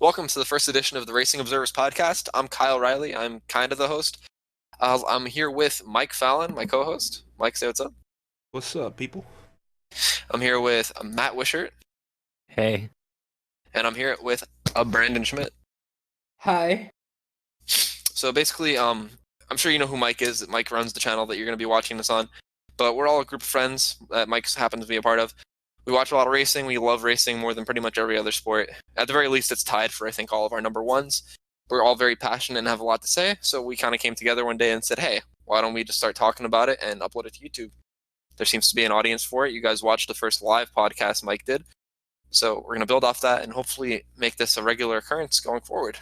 Welcome to the first edition of the Racing Observers podcast. I'm Kyle Riley. I'm kind of the host. I'm here with Mike Fallon, my co-host. Mike, say what's up. What's up, people? I'm here with Matt Wishart, Hey. and I'm here with Brandon Schmidt. Hi. So basically, I'm sure you know who Mike is. Mike runs the channel that you're going to be watching this on. But we're all a group of friends that Mike happens to be a part of. We watch a lot of racing. We love racing more than pretty much every other sport. At the very least, it's tied for, I think, all of our number ones. We're all very passionate and have a lot to say. So we kind of came together one day and said, hey, why don't we just start talking about it and upload it to YouTube? There seems to be an audience for it. You guys watched the first live podcast Mike did. So we're going to build off that and hopefully make this a regular occurrence going forward.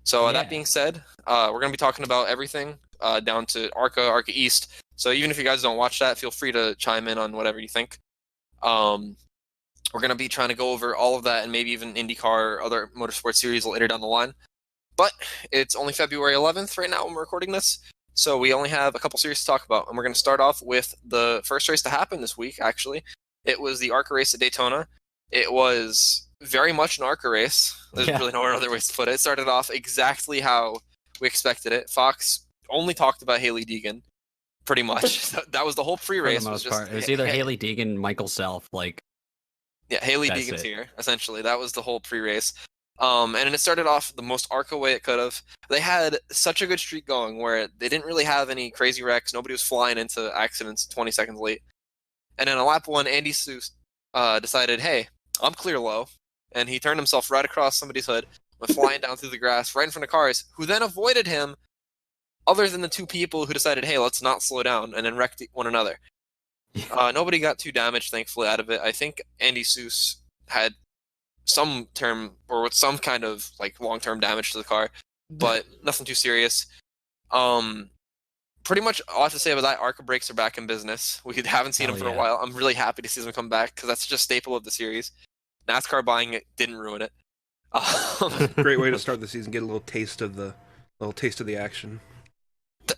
So that being said, we're going to be talking about everything down to ARCA East. So even if you guys don't watch that, feel free to chime in on whatever you think. We're going to be trying to go over all of that and maybe even IndyCar or other motorsport series later down the line. But it's only February 11th right now when we're recording this. So we only have a couple series to talk about. And we're going to start off with the first race to happen this week, actually. It was the ARCA race at Daytona. It was very much an ARCA race. There's really no other ways to put it. It started off exactly how we expected it. Fox only talked about Hailie Deegan, pretty much. That was the whole pre-race. For the most part. It was either Hailie Deegan, Michael Self, Yeah, Hailie Deegan's here, essentially. That was the whole pre-race. And it started off the most ARCA way it could have. They had such a good streak going where they didn't really have any crazy wrecks. Nobody was flying into accidents 20 seconds late. And then on lap one, Andy Seuss decided, hey, I'm clear low. And he turned himself right across somebody's hood, went flying down through the grass, right in front of cars, who then avoided him, other than the two people who decided, hey, let's not slow down, and then wrecked one another. Nobody got too damaged, thankfully, out of it. I think Andy Seuss had some kind of long-term damage to the car, but nothing too serious. Pretty much all I have to say about that, ARCA brakes are back in business. We haven't seen them for a while. I'm really happy to see them come back because that's just a staple of the series. NASCAR buying it didn't ruin it. Great way to start the season. Get a little taste of the action.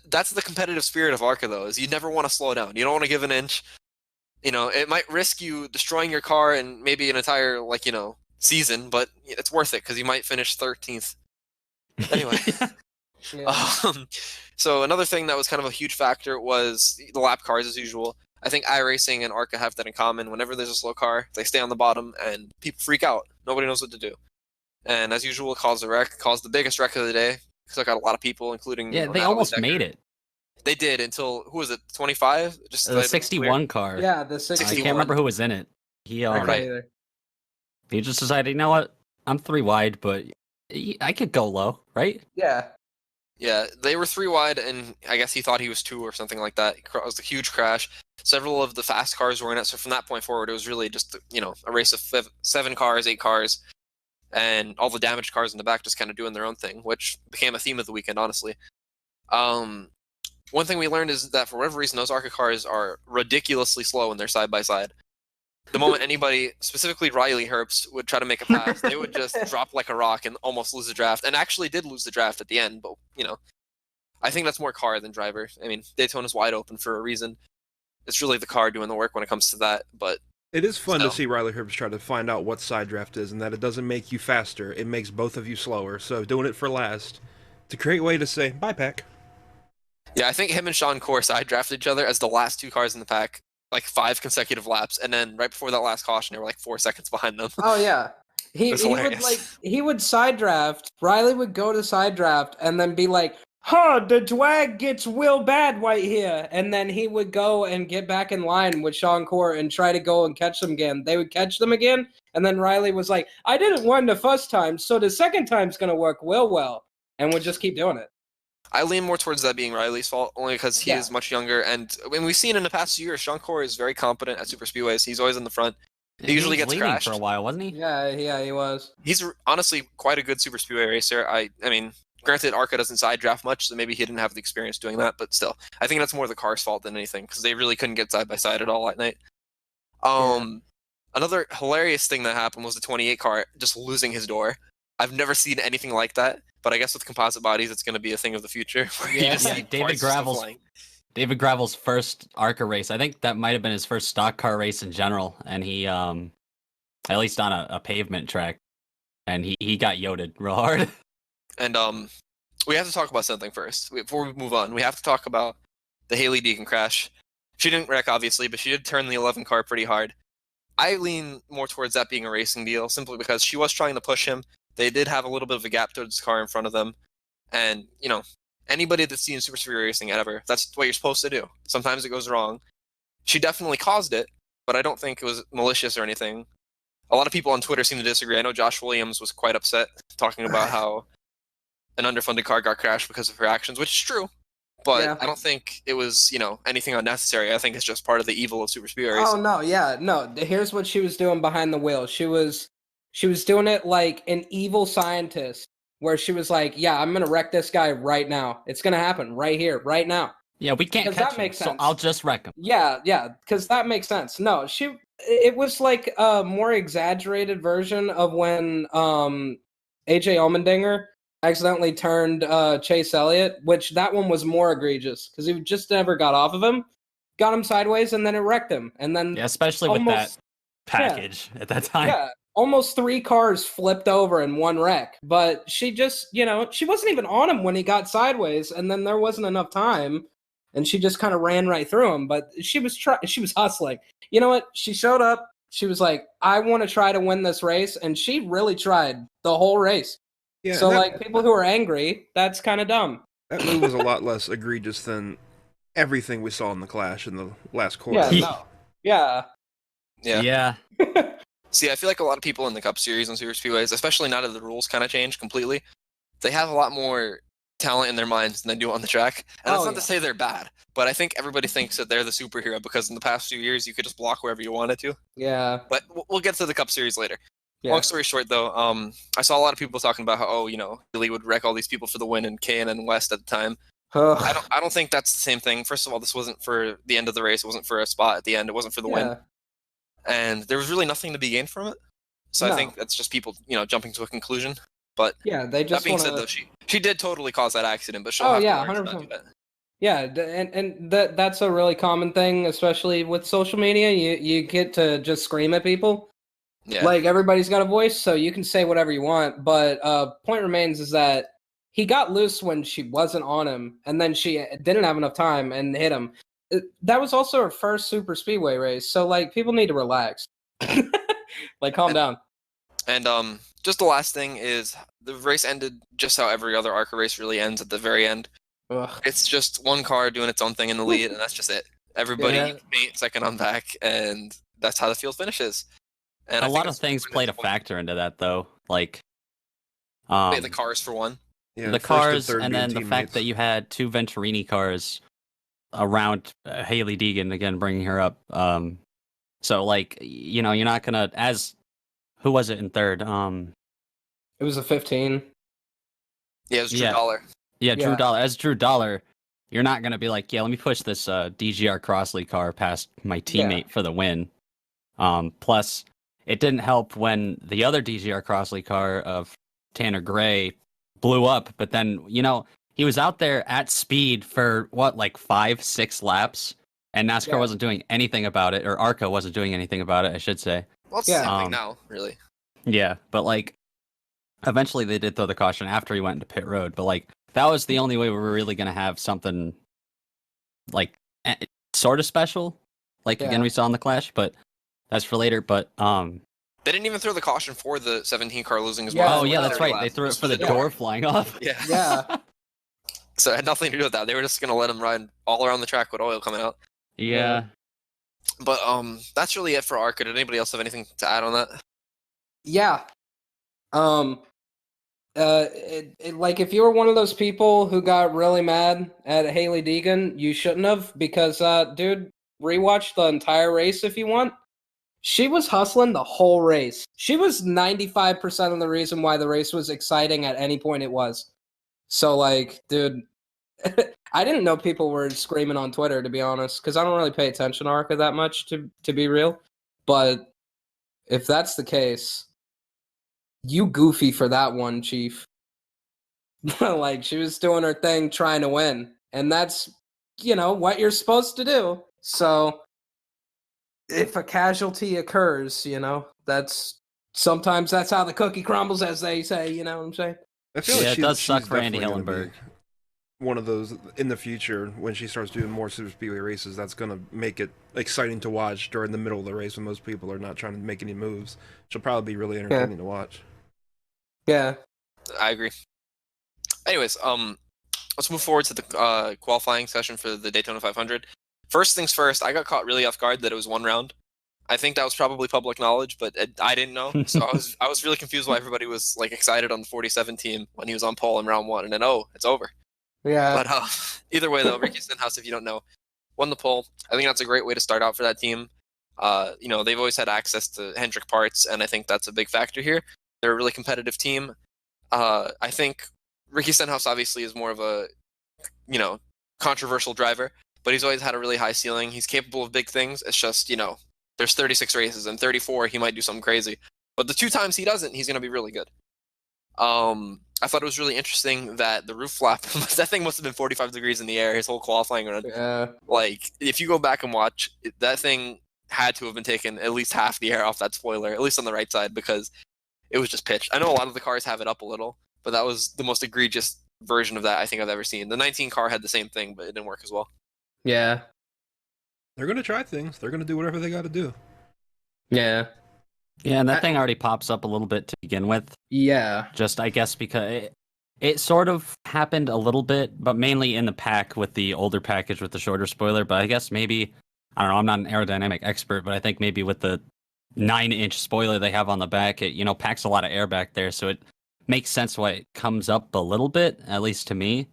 That's the competitive spirit of ARCA, though. Is you never want to slow down. You don't want to give an inch. It might risk you destroying your car and maybe an entire season, but it's worth it because you might finish 13th. Anyway. So another thing that was kind of a huge factor was the lap cars, as usual. I think iRacing and ARCA have that in common. Whenever there's a slow car, they stay on the bottom, and people freak out. Nobody knows what to do. And as usual, caused the biggest wreck of the day. Took out a lot of people, including... Yeah, they almost made it. They did until, who was it, 25? Just the 61 car. Yeah, the 61. I can't remember who was in it. He just decided, you know what, I'm 3 wide, but I could go low, right? Yeah. Yeah, they were 3 wide, and I guess he thought he was 2 or something like that. It was a huge crash. Several of the fast cars were in it, so from that point forward, it was really just, a race of 7 cars, 8 cars, and all the damaged cars in the back just kind of doing their own thing, which became a theme of the weekend, honestly. One thing we learned is that for whatever reason, those ARCA cars are ridiculously slow when they're side by side. The moment anybody, specifically Riley Herbst, would try to make a pass, they would just drop like a rock and almost lose the draft, and actually did lose the draft at the end, but, I think that's more car than driver. I mean, Daytona's wide open for a reason. It's really the car doing the work when it comes to that, but... It is fun to see Riley Herbst try to find out what side draft is, and that it doesn't make you faster, it makes both of you slower, so doing it for last, it's a great way to say, bye, pack. Yeah, I think him and Sean Corr side drafted each other as the last 2 cars in the pack, 5 consecutive laps, and then right before that last caution, they were 4 seconds behind them. Oh yeah, he would side draft. Riley would go to side draft and then be like, "Huh, the drag gets real bad right here," and then he would go and get back in line with Sean Corr and try to go and catch them again. They would catch them again, and then Riley was like, "I didn't win the first time, so the second time's gonna work real well," and would just keep doing it. I lean more towards that being Riley's fault, only because he is much younger, and when we've seen in the past few years, Sean Corr is very competent at super speedways. He's always in the front. He usually gets crashed for a while, wasn't he? Yeah, he was. He's honestly quite a good super speedway racer. I mean, granted, ARCA doesn't side draft much, so maybe he didn't have the experience doing that, but still, I think that's more the car's fault than anything, because they really couldn't get side by side at all that night. Another hilarious thing that happened was the 28 car just losing his door. I've never seen anything like that, but I guess with composite bodies, it's going to be a thing of the future. David Gravel's first ARCA race. I think that might have been his first stock car race in general, and he, at least on a pavement track, and he got yoted real hard. And we have to talk about something first before we move on. We have to talk about the Haley Deegan crash. She didn't wreck, obviously, but she did turn the 11 car pretty hard. I lean more towards that being a racing deal, simply because she was trying to push him. They did have a little bit of a gap towards the car in front of them. And, you know, anybody that's seen Super Speedway racing ever, that's what you're supposed to do. Sometimes it goes wrong. She definitely caused it, but I don't think it was malicious or anything. A lot of people on Twitter seem to disagree. I know Josh Williams was quite upset, talking about how an underfunded car got crashed because of her actions, which is true. But I don't think it was, you know, anything unnecessary. I think it's just part of the evil of Super Speedway racing. Oh no, yeah, no. Here's what she was doing behind the wheel. She was doing it like an evil scientist, where she was like, "Yeah, I'm gonna wreck this guy right now. It's gonna happen right here, right now." Yeah, we can't catch him, so I'll just wreck him. Yeah, because that makes sense. No, it was like a more exaggerated version of when AJ Allmendinger accidentally turned Chase Elliott, which that one was more egregious because he just never got off of him, got him sideways, and then it wrecked him. And then especially with that package at that time. Yeah, almost 3 cars flipped over in one wreck. But she just, you know, she wasn't even on him when he got sideways, and then there wasn't enough time, and she just kind of ran right through him. But she was hustling. You know what? She showed up. She was like, I want to try to win this race, and she really tried the whole race. Yeah, so, people who are angry, that's kind of dumb. That move was a lot less egregious than everything we saw in the Clash in the last quarter. Yeah. See, I feel like a lot of people in the Cup Series and Super Speedways, especially now that the rules kind of changed completely, they have a lot more talent in their minds than they do on the track. And that's not to say they're bad, but I think everybody thinks that they're the superhero because in the past few years, you could just block wherever you wanted to. Yeah. But we'll get to the Cup Series later. Yeah. Long story short, though, I saw a lot of people talking about how, Billy would wreck all these people for the win in K&N West at the time. I don't think that's the same thing. First of all, this wasn't for the end of the race. It wasn't for a spot at the end. It wasn't for the win. And there was really nothing to be gained from it. So I think that's just people, jumping to a conclusion. But they just that being said, though, she did totally cause that accident, but she'll have to learn to not do that. Yeah, and that's a really common thing, especially with social media. You get to just scream at people. Yeah. Like, everybody's got a voice, so you can say whatever you want. But point remains is that he got loose when she wasn't on him, and then she didn't have enough time and hit him. That was also her first Super Speedway race, so, people need to relax. Calm down. And just the last thing is, the race ended just how every other ARCA race really ends at the very end. Ugh. It's just one car doing its own thing in the lead, and that's just it. Everybody paint second on back, and that's how the field finishes. And a lot of things played a factor into that, though. The cars for one. Yeah, the cars, and then the fact that you had 2 Venturini cars around Haley Deegan, again, bringing her up. So, you're not going to... Who was it in third? It was a 15. Yeah, it was Drew Dollar. Yeah, Drew Dollar. As Drew Dollar, you're not going to be like, let me push this DGR Crossley car past my teammate for the win. Plus... It didn't help when the other DGR Crossley car of Tanner Gray blew up, but then, he was out there at speed for, 5-6 laps, and NASCAR wasn't doing anything about it, or ARCA wasn't doing anything about it, I should say. Well, it's the same thing now, really. Yeah, but, eventually they did throw the caution after he went into pit road, but, that was the only way we were really going to have something, sort of special, again, we saw in the Clash, but... That's for later, but they didn't even throw the caution for the 17 car losing as well. Oh yeah, that's right. They threw it for the door flying off. Yeah. So it had nothing to do with that. They were just gonna let him ride all around the track with oil coming out. Yeah. But that's really it for ARCA. Did anybody else have anything to add on that? Yeah. If you were one of those people who got really mad at Haley Deegan, you shouldn't have, because dude, rewatch the entire race if you want. She was hustling the whole race. She was 95% of the reason why the race was exciting at any point it was. So, dude, I didn't know people were screaming on Twitter, to be honest, because I don't really pay attention to ARCA that much, to be real. But if that's the case, you goofy for that one, Chief. She was doing her thing trying to win. And that's, what you're supposed to do. So... if a casualty occurs, that's sometimes that's how the cookie crumbles, as they say. You know what I'm saying? I feel like it does suck she's for Andy definitely gonna Hillenberg. be one of those in the future when she starts doing more super speedway races. That's gonna make it exciting to watch during the middle of the race when most people are not trying to make any moves. She'll probably be really entertaining to watch. Yeah. I agree. Anyways, let's move forward to the qualifying session for the Daytona 500. First things first, I got caught really off guard that it was one round. I think that was probably public knowledge, but I didn't know. So I was really confused why everybody was like excited on the 47 team when he was on pole in round 1, and then it's over. Yeah. But either way though, Ricky Stenhouse, if you don't know, won the pole. I think that's a great way to start out for that team. They've always had access to Hendrick parts, and I think that's a big factor here. They're a really competitive team. I think Ricky Stenhouse obviously is more of a, controversial driver, but he's always had a really high ceiling. He's capable of big things. It's just, there's 36 races, and 34 he might do something crazy. But the 2 times he doesn't, he's going to be really good. I thought it was really interesting that the roof flap, that thing must have been 45 degrees in the air his whole qualifying run. Yeah. Like, if you go back and watch, that thing had to have been taken at least half the air off that spoiler, at least on the right side, because it was just pitched. I know a lot of the cars have it up a little, but that was the most egregious version of that I think I've ever seen. The 19 car had the same thing, but it didn't work as well. Yeah. They're gonna try things. They're gonna do whatever they got to do. Yeah. Yeah, and that thing already pops up a little bit to begin with. Yeah. Just, I guess, because it sort of happened a little bit, but mainly in the pack with the older package with the shorter spoiler. But I guess maybe, I don't know, I'm not an aerodynamic expert, but I think maybe with the 9-inch spoiler they have on the back, it, packs a lot of air back there. So it makes sense why it comes up a little bit, at least to me.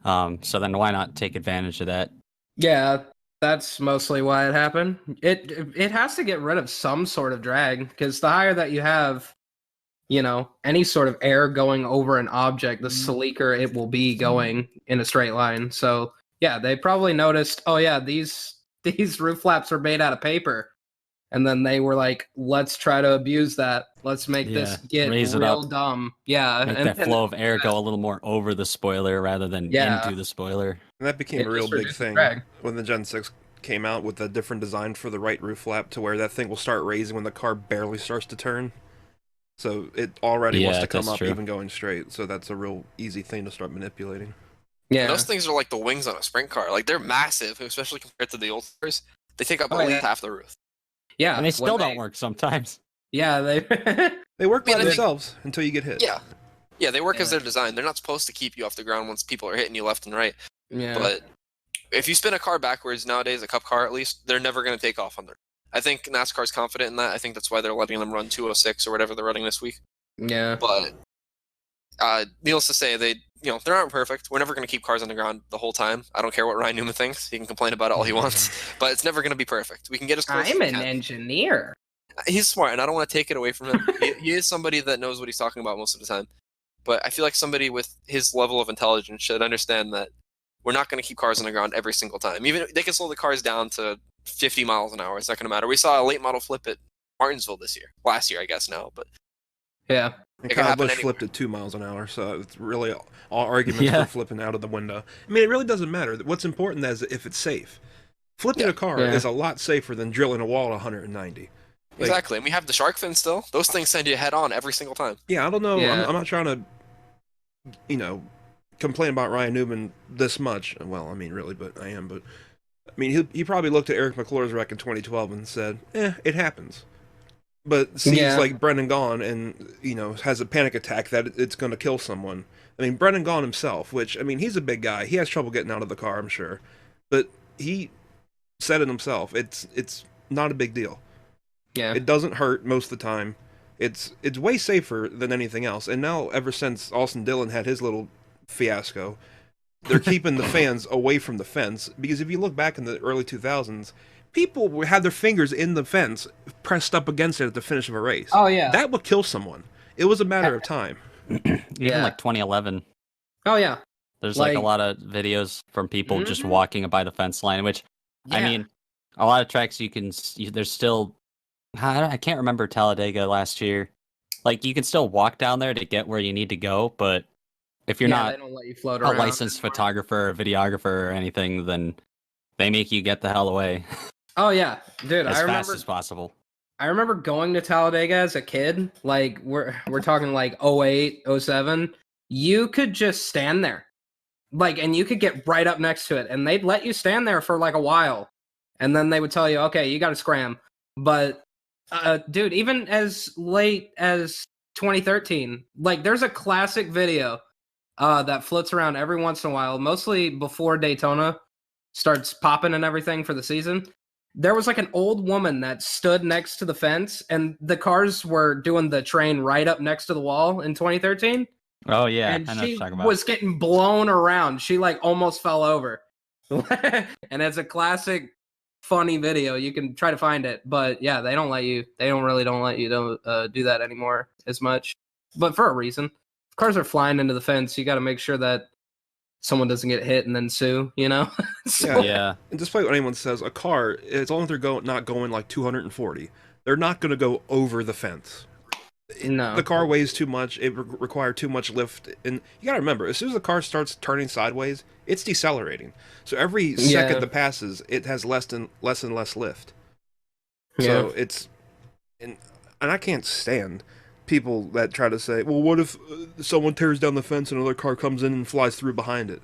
So then why not take advantage of that? Yeah. That's mostly why it happened. It has to get rid of some sort of drag, because the higher that you have, any sort of air going over an object, the sleeker it will be going in a straight line. So yeah, they probably noticed, oh yeah, these roof flaps are made out of paper. And then they were like, let's try to abuse that. Let's make this get real dumb. Yeah. Make that flow of air go a little more over the spoiler rather than into the spoiler. And that became a real big thing when the Gen 6 came out with a different design for the right roof flap, to where that thing will start raising when the car barely starts to turn. So it already wants to come up even going straight. So that's a real easy thing to start manipulating. Yeah. And those things are like the wings on a sprint car. Like, they're massive, especially compared to the old cars. They take up at least half the roof. Yeah. And they still don't work sometimes. Yeah, they work by themselves until you get hit. Yeah. Yeah, they work as they're designed. They're not supposed to keep you off the ground once people are hitting you left and right. Yeah. But if you spin a car backwards nowadays, a cup car at least, they're never going to take off on their. I think NASCAR's confident in that. I think that's why they're letting them run 206 or whatever they're running this week. Yeah. But needless to say, they aren't perfect. We're never going to keep cars on the ground the whole time. I don't care what Ryan Newman thinks. He can complain about it all he wants, but it's never going to be perfect. We can get as close as we can. I'm an engineer. He's smart, and I don't want to take it away from him. He is somebody that knows what he's talking about most of the time. But I feel like somebody with his level of intelligence should understand that we're not going to keep cars on the ground every single time. Even if they can slow the cars down to 50 miles an hour, it's not going to matter. We saw a late model flip at Martinsville last year, I guess now, but yeah. And Kyle Busch flipped at 2 miles an hour, so it's really all arguments for flipping out of the window. I mean, it really doesn't matter. What's important is if it's safe. Flipping a car is a lot safer than drilling a wall at 190. Exactly, and we have the shark fin still. Those things send you head on every single time. Yeah, I don't know. Yeah. I'm not trying to, complain about Ryan Newman this much. Well, I mean, really, but I am. But I mean, he probably looked at Eric McClure's wreck in 2012 and said, it happens. But sees like Brendan Gaughan and, has a panic attack that it's going to kill someone. I mean, Brendan Gaughan himself, which, I mean, he's a big guy. He has trouble getting out of the car, I'm sure. But he said it himself. It's not a big deal. Yeah. It doesn't hurt most of the time. It's way safer than anything else. And now, ever since Austin Dillon had his little fiasco, they're keeping the fans away from the fence. Because if you look back in the early 2000s, people had their fingers in the fence, pressed up against it at the finish of a race. Oh, yeah. That would kill someone. It was a matter of time. Even like 2011. Oh, yeah. There's like a lot of videos from people just walking by the fence line, which, I mean, a lot of tracks there's still, I can't remember Talladega last year. Like, you can still walk down there to get where you need to go, but if you're not they don't let you float a around licensed photographer or videographer or anything, then they make you get the hell away. Oh, yeah. Dude, as fast as possible. I remember going to Talladega as a kid. Like we're talking like 08, 07. You could just stand there, like, and you could get right up next to it, and they'd let you stand there for like a while, and then they would tell you, okay, you got to scram. But dude, even as late as 2013, like there's a classic video that floats around every once in a while, mostly before Daytona starts popping and everything for the season. There was like an old woman that stood next to the fence, and the cars were doing the train right up next to the wall in 2013. Oh yeah, And I know what she you're talking about. was getting blown around. She like almost fell over. And it's a classic funny video. You can try to find it, but yeah, they don't let you do that anymore as much, but for a reason. If cars are flying into the fence, you got to make sure that someone doesn't get hit and then sue, you know? Yeah. And despite what anyone says, a car, as long as they're not going like 240, they're not going to go over the fence. No. The car weighs too much. It requires too much lift. And you got to remember, as soon as the car starts turning sideways, it's decelerating. So every second that passes, it has less and less lift. So it's... And I can't stand people that try to say, well, what if someone tears down the fence and another car comes in and flies through behind it?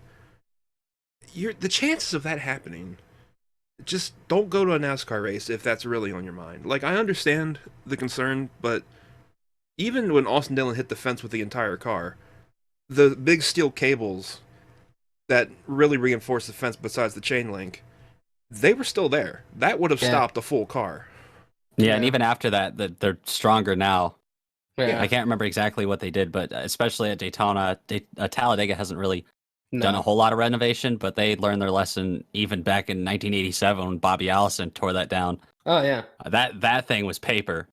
The chances of that happening, just don't go to a NASCAR race if that's really on your mind. Like, I understand the concern, but even when Austin Dillon hit the fence with the entire car, the big steel cables that really reinforced the fence besides the chain link, they were still there. That would have stopped a full car. Yeah, and even after that, they're stronger now. Yeah. I can't remember exactly what they did, but especially at Daytona, Talladega hasn't really done a whole lot of renovation, but they learned their lesson even back in 1987 when Bobby Allison tore that down. Oh, yeah. That thing was paper.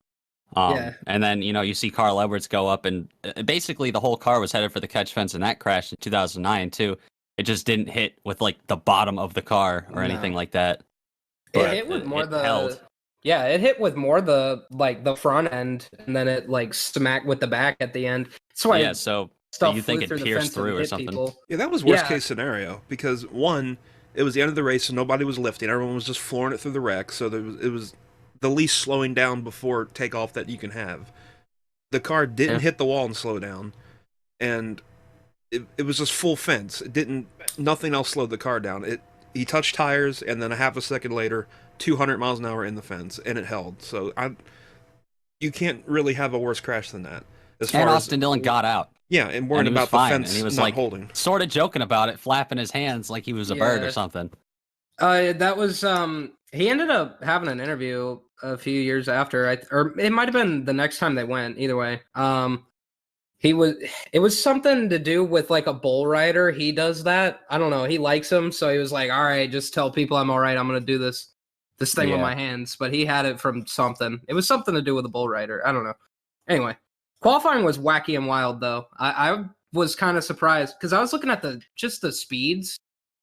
And then, you see Carl Edwards go up, and basically the whole car was headed for the catch fence, and that crashed in 2009, too. It just didn't hit with, like, the bottom of the car or anything like that. But it hit with more held. Yeah, it hit with more the front end, and then it like smacked with the back at the end. That's why so stuff you think it pierced through or something? People. Yeah, that was worst case scenario, because one, it was the end of the race and nobody was lifting. Everyone was just flooring it through the wreck, so it was the least slowing down before takeoff that you can have. The car didn't hit the wall and slow down, and it was just full fence. Nothing else slowed the car down. He touched tires, and then a half a second later, 200 miles an hour in the fence, and it held. So you can't really have a worse crash than that. And Austin Dillon got out. Yeah, and worried about the fence and he was not holding. Sort of joking about it, flapping his hands like he was a bird or something. That was he ended up having an interview a few years after, or it might have been the next time they went. Either way, it was something to do with like a bull rider. He does that. I don't know. He likes him, so he was like, "All right, just tell people I'm all right. I'm gonna do this thing with my hands." But he had it from something. It was something to do with a bull rider. I don't know. Anyway, qualifying was wacky and wild though. I was kind of surprised because I was looking at the speeds,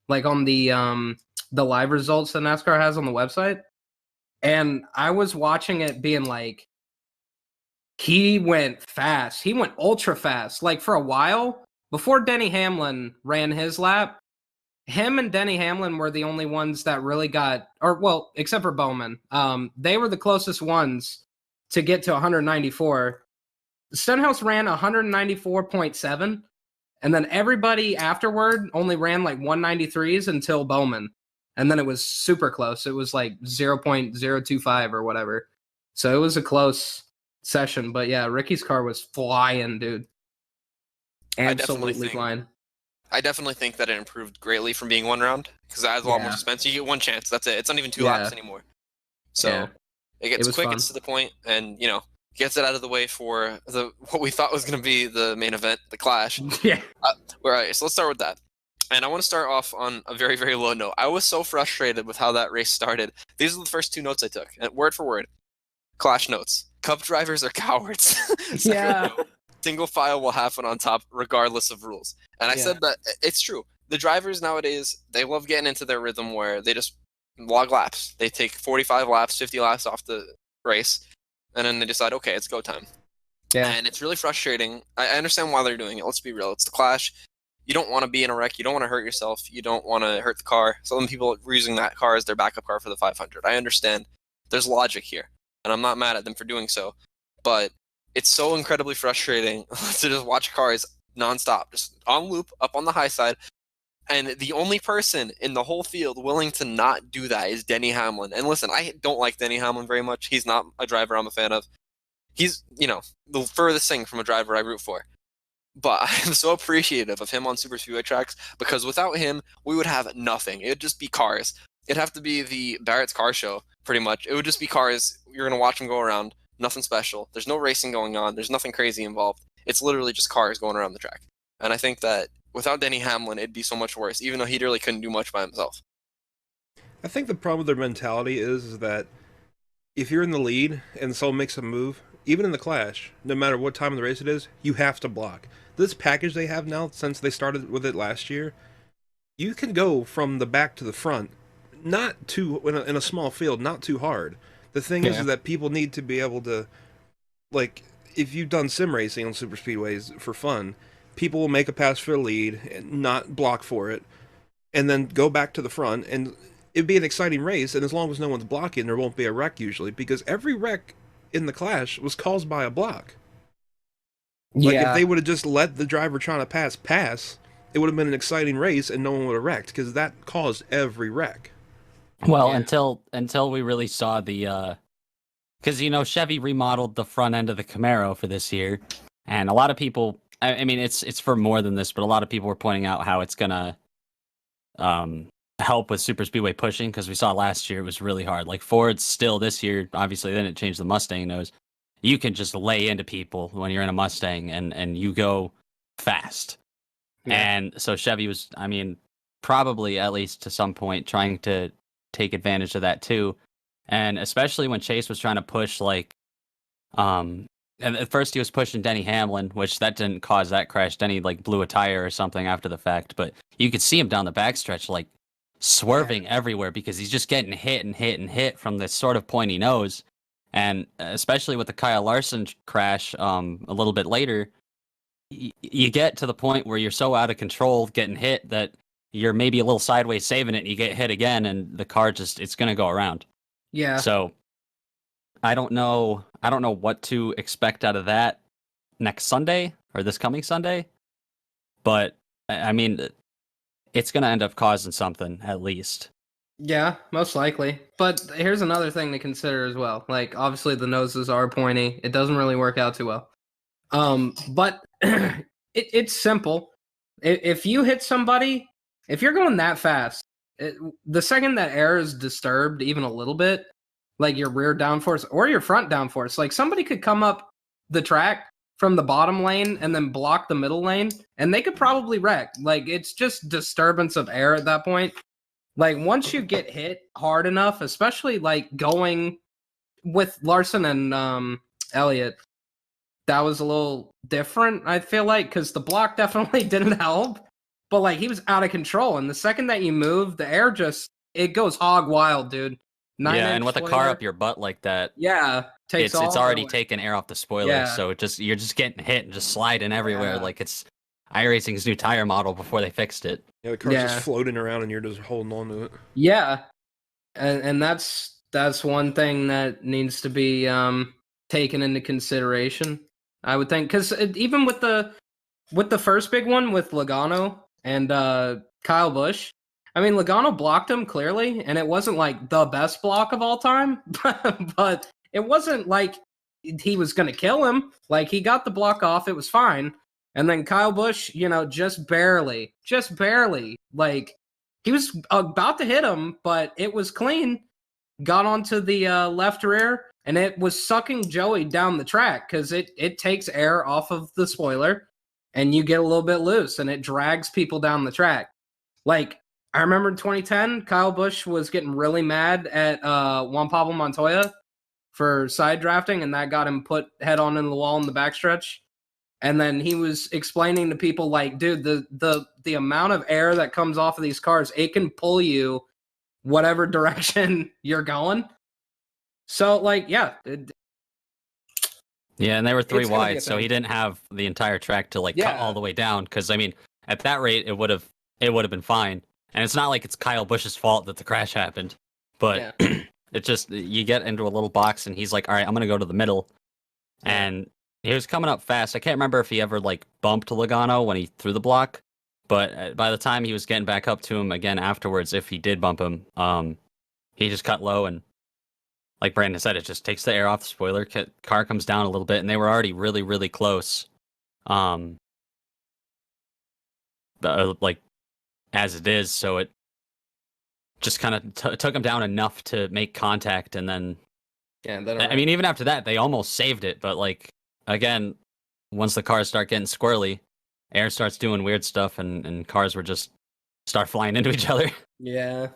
like on the live results that NASCAR has on the website, and I was watching it being like, he went fast. He went ultra fast. Like for a while before Denny Hamlin ran his lap, him and Denny Hamlin were the only ones that really got, except for Bowman. They were the closest ones to get to 194. Stenhouse ran 194.7, and then everybody afterward only ran like 193s until Bowman. And then it was super close. It was like 0.025 or whatever. So it was a close session. But yeah, Ricky's car was flying, dude. Absolutely flying. I definitely think that it improved greatly from being one round, because it has a lot more suspense. You get one chance. That's it. It's not even two laps anymore. So it gets quick. Fun. It's to the point, and gets it out of the way for what we thought was going to be the main event, the Clash. Yeah. All right. So let's start with that. And I want to start off on a very, very low note. I was so frustrated with how that race started. These are the first two notes I took, and word for word. Clash notes. Cup drivers are cowards. Yeah. Single file will happen on top regardless of rules. And I said that it's true. The drivers nowadays, they love getting into their rhythm where they just log laps. They take 45 laps, 50 laps off the race, and then they decide, okay, it's go time. Yeah. And it's really frustrating. I understand why they're doing it. Let's be real. It's the Clash. You don't want to be in a wreck. You don't want to hurt yourself. You don't want to hurt the car. Some people are using that car as their backup car for the 500. I understand. There's logic here. and I'm not mad at them for doing so. But it's so incredibly frustrating to just watch cars nonstop, just on loop, up on the high side. And the only person in the whole field willing to not do that is Denny Hamlin. And listen, I don't like Denny Hamlin very much. He's not a driver I'm a fan of. He's, the furthest thing from a driver I root for. But I'm so appreciative of him on super speedway tracks, because without him, we would have nothing. It would just be cars. It'd have to be the Barrett's Car Show, pretty much. It would just be cars. You're going to watch them go around. Nothing special. There's no racing going on. There's nothing crazy involved. It's literally just cars going around the track. And I think that without Denny Hamlin, it'd be so much worse, even though he really couldn't do much by himself. I think the problem with their mentality is that if you're in the lead and someone makes a move, even in the clash, no matter what time of the race it is, you have to block. This package they have now, since they started with it last year, you can go from the back to the front, not too, in a small field, not too hard. The thing is that people need to be able to, like, if you've done sim racing on super speedways for fun, people will make a pass for a lead and not block for it, and then go back to the front, and it'd be an exciting race, and as long as no one's blocking, there won't be a wreck usually, because every wreck in the clash was caused by a block. Like, if they would have just let the driver trying to pass, it would have been an exciting race, and no one would have wrecked, because that caused every wreck. Well, until we really saw the, because Chevy remodeled the front end of the Camaro for this year, and a lot of people, I mean, it's for more than this, but a lot of people were pointing out how it's gonna help with super speedway pushing, because we saw last year it was really hard. Like Ford's still this year, obviously they didn't change the Mustang nose. You can just lay into people when you're in a Mustang and you go fast. Yeah. And so Chevy was, I mean, probably at least to some point trying to take advantage of that too. And especially when Chase was trying to push and at first he was pushing Denny Hamlin, which that didn't cause that crash. Denny blew a tire or something after the fact, but you could see him down the backstretch swerving everywhere because he's just getting hit and hit and hit from this sort of pointy nose. And especially with the Kyle Larson crash a little bit later, you get to the point where you're so out of control getting hit that you're maybe a little sideways saving it and you get hit again and the car it's going to go around. Yeah. So I don't know what to expect out of that next Sunday or this coming Sunday, but I mean, it's going to end up causing something at least. Yeah, most likely. But here's another thing to consider as well. Obviously the noses are pointy. It doesn't really work out too well. But it's simple. If you hit somebody, if you're going that fast, the second that air is disturbed even a little bit, your rear downforce or your front downforce, somebody could come up the track from the bottom lane and then block the middle lane, and they could probably wreck. It's just disturbance of air at that point. Once you get hit hard enough, especially going with Larson and Elliott, that was a little different, I feel because the block definitely didn't help. But he was out of control, and the second that you move, the air it goes hog wild, dude. And with a car up your butt like that, it's already taken air off the spoiler, so you're just getting hit and just sliding everywhere. It's iRacing's new tire model before they fixed it. Yeah, the car's just floating around and you're just holding on to it. Yeah, and that's one thing that needs to be taken into consideration, I would think, because even with the first big one with Logano and Kyle Busch, I mean, Logano blocked him clearly, and it wasn't the best block of all time, but it wasn't he was going to kill him. He got the block off, it was fine. And then Kyle Busch, just barely, he was about to hit him, but it was clean. Got onto the left rear, and it was sucking Joey down the track because it takes air off of the spoiler, and you get a little bit loose, and it drags people down the track. I remember in 2010, Kyle Busch was getting really mad at Juan Pablo Montoya for side drafting, and that got him put head on in the wall in the backstretch. And then he was explaining to people dude, the amount of air that comes off of these cars, it can pull you whatever direction you're going. So yeah, and they were 3 wide, so he didn't have the entire track to cut all the way down. Because I mean, at that rate, it would have been fine. And it's not like it's Kyle Busch's fault that the crash happened, but It just, you get into a little box and he's like, all right, I'm going to go to the middle. Yeah. And he was coming up fast. I can't remember if he ever like bumped Logano when he threw the block, but by the time he was getting back up to him again afterwards, if he did bump him, he just cut low, and like Brandon said, it just takes the air off the spoiler. Car comes down a little bit, and they were already really, really close. Like as it is, so it just kind of took him down enough to make contact, and then I mean, even after that, they almost saved it. But like again, once the cars start getting squirrely, air starts doing weird stuff, and cars were just start flying into each other. Yeah.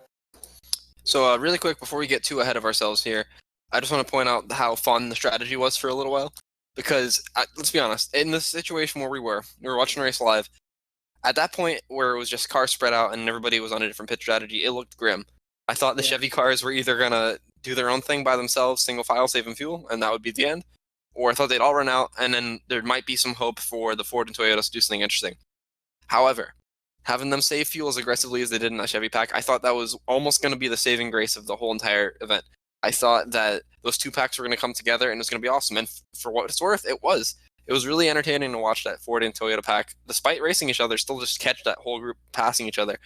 So really quick, before we get too ahead of ourselves here, I just want to point out how fun the strategy was for a little while. Because let's be honest, in the situation where we were watching the race live. At that point, where it was just cars spread out and everybody was on a different pit strategy, it looked grim. I thought the Chevy cars were either gonna do their own thing by themselves, single file, saving fuel, and that would be the end, or I thought they'd all run out, and then there might be some hope for the Ford and Toyota to do something interesting. However, having them save fuel as aggressively as they did in that Chevy pack, I thought that was almost going to be the saving grace of the whole entire event. I thought that those two packs were going to come together and it was going to be awesome, and for what it's worth, it was. It was really entertaining to watch that Ford and Toyota pack, despite racing each other, still just catch that whole group passing each other,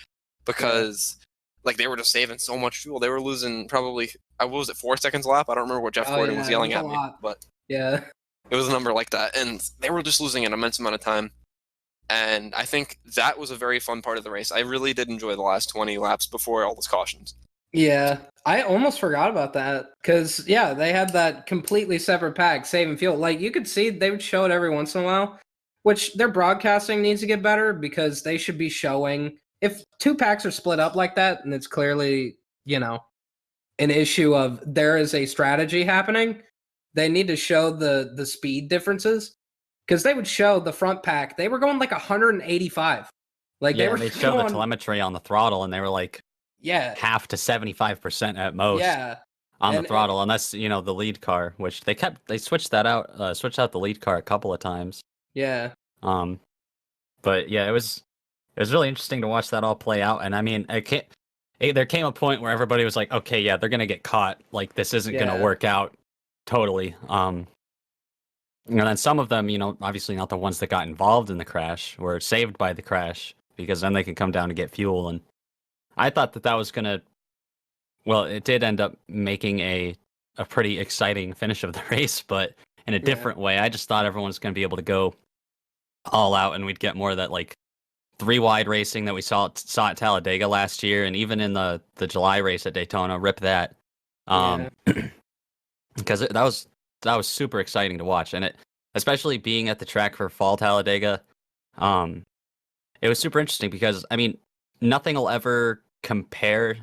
because like they were just saving so much fuel. They were losing probably, what was it, 4 seconds a lap? I don't remember what Jeff Gordon was yelling at me, but yeah, it was a number like that, and they were just losing an immense amount of time. And I think that was a very fun part of the race. I really did enjoy the last 20 laps before all those cautions. Yeah, I almost forgot about that because, yeah, they had that completely separate pack, saving fuel. Like, you could see they would show it every once in a while, which their broadcasting needs to get better because they should be showing, if two packs are split up like that, and it's clearly, an issue of there is a strategy happening, they need to show the speed differences because they would show the front pack. They were going like 185. Like, yeah, they showed the telemetry on the throttle, and they were like, half to 75% at most on the throttle, unless the lead car, which they switched that out, switched out the lead car a couple of times. Yeah. But yeah, it was really interesting to watch that all play out. And I mean, there came a point where everybody was like, okay, yeah, they're gonna get caught. Like this isn't gonna work out totally. And then some of them, obviously not the ones that got involved in the crash, were saved by the crash because then they can come down to get fuel. And I thought that was going to, well, it did end up making a pretty exciting finish of the race, but in a different way. I just thought everyone was going to be able to go all out and we'd get more of that like 3-wide racing that we saw at Talladega last year, and even in the July race at Daytona, rip that. Because that was super exciting to watch, and it, especially being at the track for Fall Talladega, it was super interesting because I mean, nothing will ever compare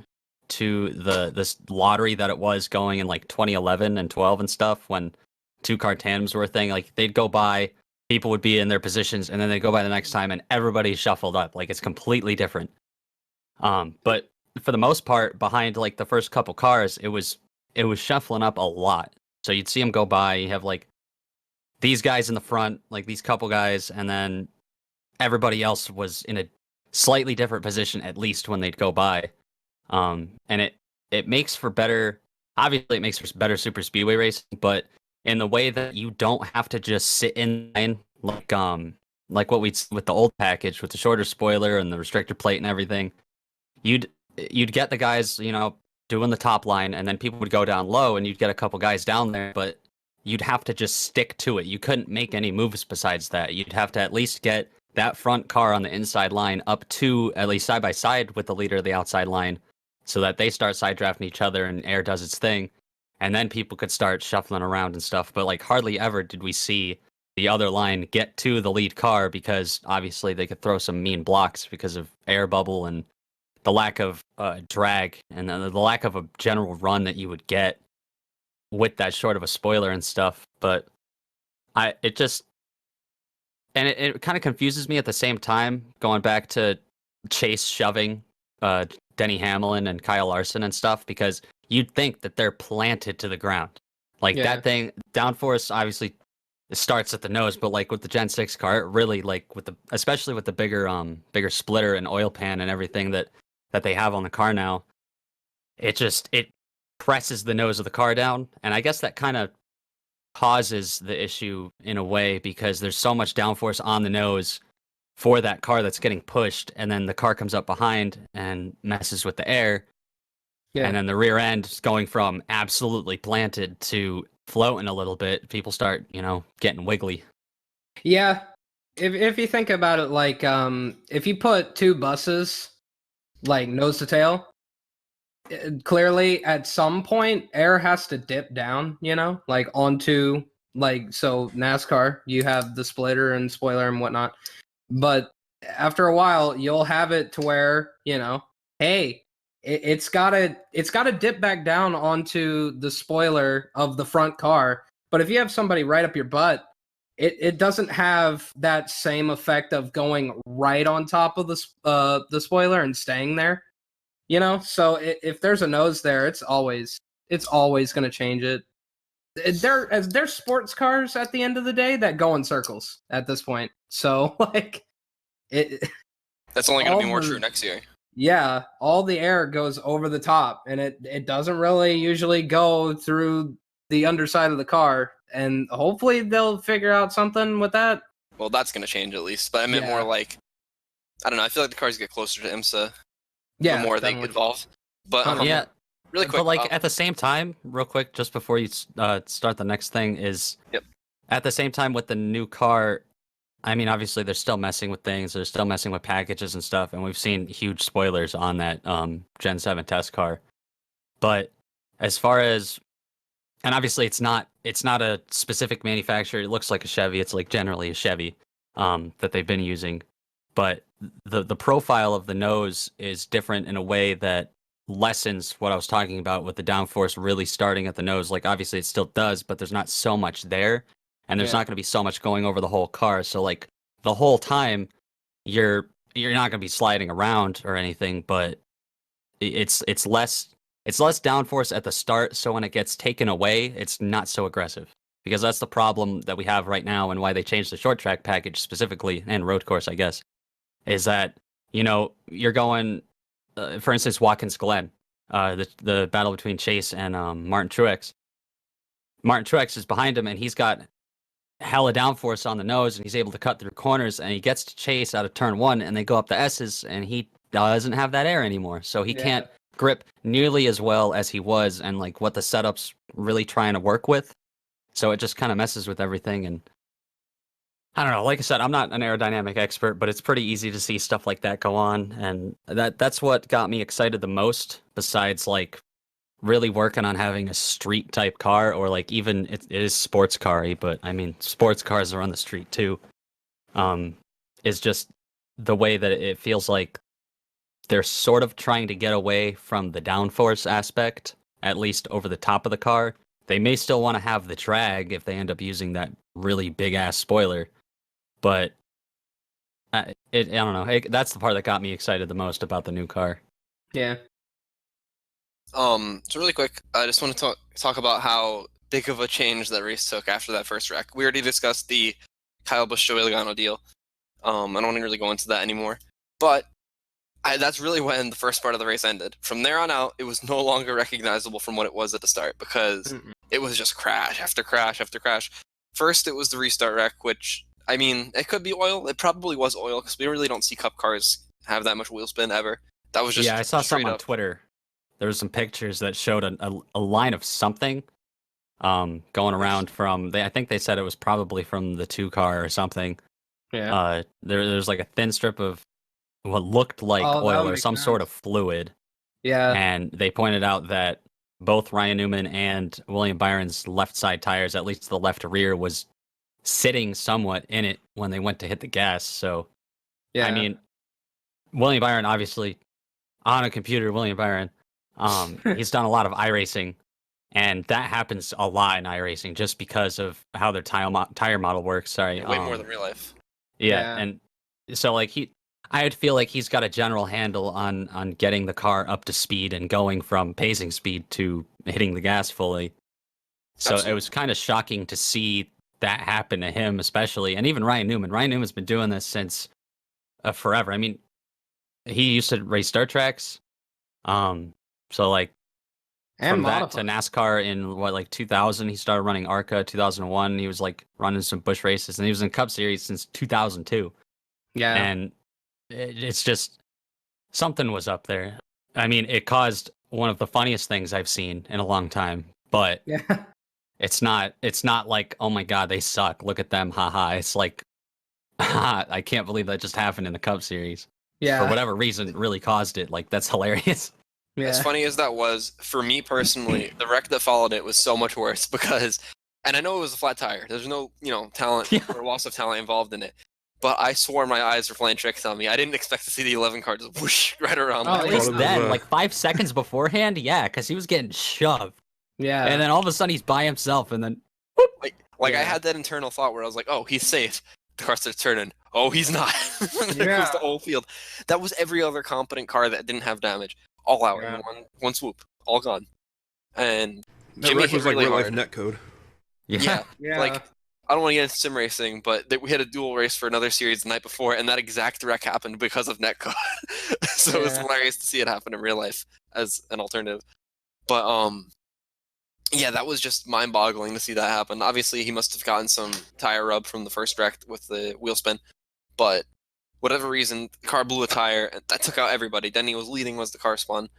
to this lottery that it was going in like 2011 and 12 and stuff, when 2-car tandems were a thing. Like they'd go by, people would be in their positions, and then they'd go by the next time and everybody shuffled up. Like it's completely different. But for the most part, behind like the first couple cars, it was shuffling up a lot. So you'd see them go by, you have like these guys in the front, like these couple guys, and then everybody else was in a slightly different position, at least when they'd go by. And it makes for better, obviously it makes for better super speedway racing, but in the way that you don't have to just sit in line like what we'd with the old package with the shorter spoiler and the restrictor plate and everything. You'd get the guys, doing the top line, and then people would go down low and you'd get a couple guys down there, but you'd have to just stick to it. You couldn't make any moves besides that. You'd have to at least get that front car on the inside line up to at least side by side with the leader of the outside line, so that they start side drafting each other and air does its thing, and then people could start shuffling around and stuff. But like hardly ever did we see the other line get to the lead car, because obviously they could throw some mean blocks because of air bubble and the lack of drag and the lack of a general run that you would get with that short of a spoiler and stuff. But it kind of confuses me at the same time, going back to Chase shoving Denny Hamlin and Kyle Larson and stuff, because you'd think that they're planted to the ground. Like that thing, downforce obviously starts at the nose, but like with the Gen 6 car, it really, like especially with the bigger splitter and oil pan and everything that they have on the car now, it presses the nose of the car down, and I guess that kind of causes the issue in a way because there's so much downforce on the nose for that car that's getting pushed, and then the car comes up behind and messes with the air, and then the rear end is going from absolutely planted to floating a little bit. People start, getting wiggly. Yeah, if you think about it, like if you put two buses like nose to tail, clearly at some point air has to dip down, like onto, like, so NASCAR, you have the splitter and spoiler and whatnot, but after a while you'll have it to where, hey, it's gotta dip back down onto the spoiler of the front car. But if you have somebody right up your butt, it doesn't have that same effect of going right on top of the spoiler and staying there. So if there's a nose there, it's always going to change it. They're sports cars at the end of the day that go in circles at this point. So like that's only going to be more true next year. Yeah, all the air goes over the top, and it doesn't really usually go through the underside of the car. And hopefully they'll figure out something with that. Well, that's going to change at least. But I meant more like, I don't know. I feel like the cars get closer to IMSA. The more they get involved. But really quick. But like at the same time, real quick, just before you start the next thing is, at the same time with the new car, I mean, obviously they're still messing with things. They're still messing with packages and stuff, and we've seen huge spoilers on that Gen 7 test car. But as far as, and obviously it's not a specific manufacturer. It looks like a Chevy. It's like generally a Chevy that they've been using. But the profile of the nose is different in a way that lessens what I was talking about with the downforce really starting at the nose. Like, obviously it still does, but there's not so much there, and there's not going to be so much going over the whole car. So like the whole time you're not going to be sliding around or anything, but it's less downforce at the start. So when it gets taken away, it's not so aggressive, because that's the problem that we have right now, and why they changed the short track package specifically, and road course, I guess. Is that, you're going, for instance, Watkins Glen, the battle between Chase and Martin Truex. Martin Truex is behind him, and he's got hella downforce on the nose, and he's able to cut through corners, and he gets to Chase out of turn 1, and they go up the S's, and he doesn't have that air anymore, so he can't grip nearly as well as he was, and like what the setup's really trying to work with. So it just kind of messes with everything, and I don't know. Like I said, I'm not an aerodynamic expert, but it's pretty easy to see stuff like that go on, and that's what got me excited the most. Besides, like, really working on having a street type car, or like even it is sports car-y, but I mean, sports cars are on the street too. Is just the way that it feels like they're sort of trying to get away from the downforce aspect, at least over the top of the car. They may still want to have the drag if they end up using that really big ass spoiler. But I don't know. That's the part that got me excited the most about the new car. Yeah. So really quick, I just want to talk about how big of a change that race took after that first wreck. We already discussed the Kyle Busch-Joey Logano deal. I don't want to really go into that anymore. But that's really when the first part of the race ended. From there on out, it was no longer recognizable from what it was at the start, because it was just crash after crash after crash. First, it was the restart wreck, which, I mean, it could be oil. It probably was oil, because we really don't see Cup cars have that much wheel spin ever. That was just I saw some on Twitter. There was some pictures that showed a line of something going around from. I think they said it was probably from the 2 car or something. Yeah. There's like a thin strip of what looked like oil or some sort of fluid. Yeah. And they pointed out that both Ryan Newman and William Byron's left side tires, at least the left rear, was sitting somewhat in it when they went to hit the gas. So, I mean, William Byron, obviously, on a computer, William Byron, he's done a lot of iRacing, and that happens a lot in iRacing just because of how their tire model works. Sorry. Way more than real life. Yeah, and so, like, I'd feel like he's got a general handle on getting the car up to speed and going from pacing speed to hitting the gas fully. So Absolutely. It was kind of shocking to see that happen to him, especially, and even Ryan Newman. Ryan Newman's been doing this since forever. I mean, he used to race dirt tracks. So like, And From that to modified. NASCAR in like 2000, he started running ARCA. 2001, he was like running some Busch races, and he was in Cup Series since 2002. Yeah. And it's just something was up there. I mean, it caused one of the funniest things I've seen in a long time, but Yeah. it's not like, oh my god, they suck. Look at them, haha. It's like, I can't believe that just happened in the Cup Series. Yeah. For whatever reason, it really caused it. Like, that's hilarious. Yeah. As funny as that was, for me personally, the wreck that followed it was so much worse because, and I know it was a flat tire. There's no, talent or loss of talent involved in it. But I swore my eyes were playing tricks on me. I didn't expect to see the 11 car just whoosh right around. Oh, At yeah. least was, then, like 5 seconds beforehand, yeah, because he was getting shoved. Yeah. And then all of a sudden he's by himself, and then Like Yeah. I had that internal thought where I was like, oh, he's safe. The car starts turning. Oh, he's not. There Yeah. goes the whole field. That was every other competent car that didn't have damage. All out Yeah. in one swoop. All gone. And That Jimmy wreck hit was like really real life hard. netcode. Yeah. Yeah. Like, I don't want to get into sim racing, but we had a dual race for another series the night before, and that exact wreck happened because of netcode. So it was Yeah. hilarious to see it happen in real life as an alternative. But yeah, that was just mind-boggling to see that happen. Obviously, he must have gotten some tire rub from the first wreck with the wheel spin, but whatever reason, the car blew a tire, and that took out everybody. Denny was leading as the car spun.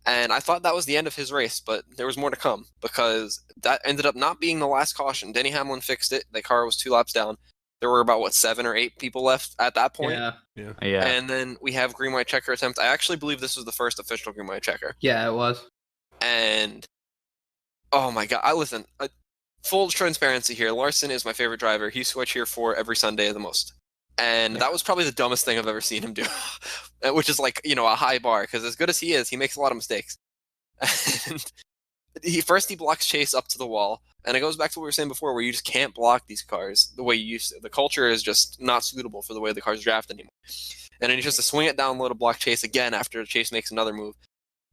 And I thought that was the end of his race, but there was more to come because that ended up not being the last caution. Denny Hamlin fixed it. The car was 2 laps down. There were about, 7 or 8 people left at that point. Yeah. yeah. And then we have green white checker attempt. I actually believe this was the first official green white checker. Yeah, it was. And oh my god, listen. Full transparency here. Larson is my favorite driver. He's who I cheer for every Sunday the most. And that was probably the dumbest thing I've ever seen him do, which is like, a high bar, because as good as he is, he makes a lot of mistakes. And he blocks Chase up to the wall, and it goes back to what we were saying before, where you just can't block these cars the way you used to. The culture is just not suitable for the way the cars draft anymore. And then he just to swing it down low to block Chase again after Chase makes another move.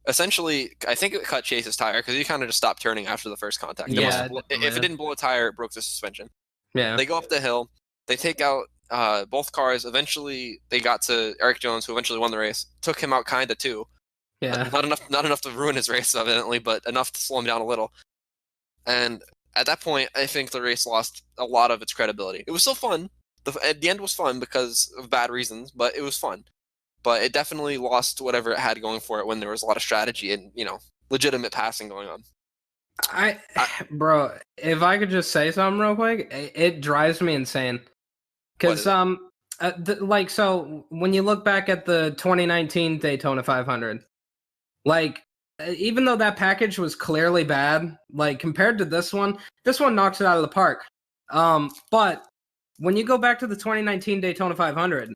Essentially, I think it cut Chase's tire because he kind of just stopped turning after the first contact. Yeah, If it didn't blow a tire, it broke the suspension. Yeah. They go up the hill. They take out both cars. Eventually, they got to Eric Jones, who eventually won the race. Took him out kind of too. Yeah. Not enough to ruin his race, evidently, but enough to slow him down a little. And at that point, I think the race lost a lot of its credibility. It was still fun. At the end was fun because of bad reasons, but it was fun. But it definitely lost whatever it had going for it when there was a lot of strategy and, legitimate passing going on. Bro, if I could just say something real quick, it drives me insane. Because so when you look back at the 2019 Daytona 500, even though that package was clearly bad, compared to this one knocks it out of the park. But when you go back to the 2019 Daytona 500,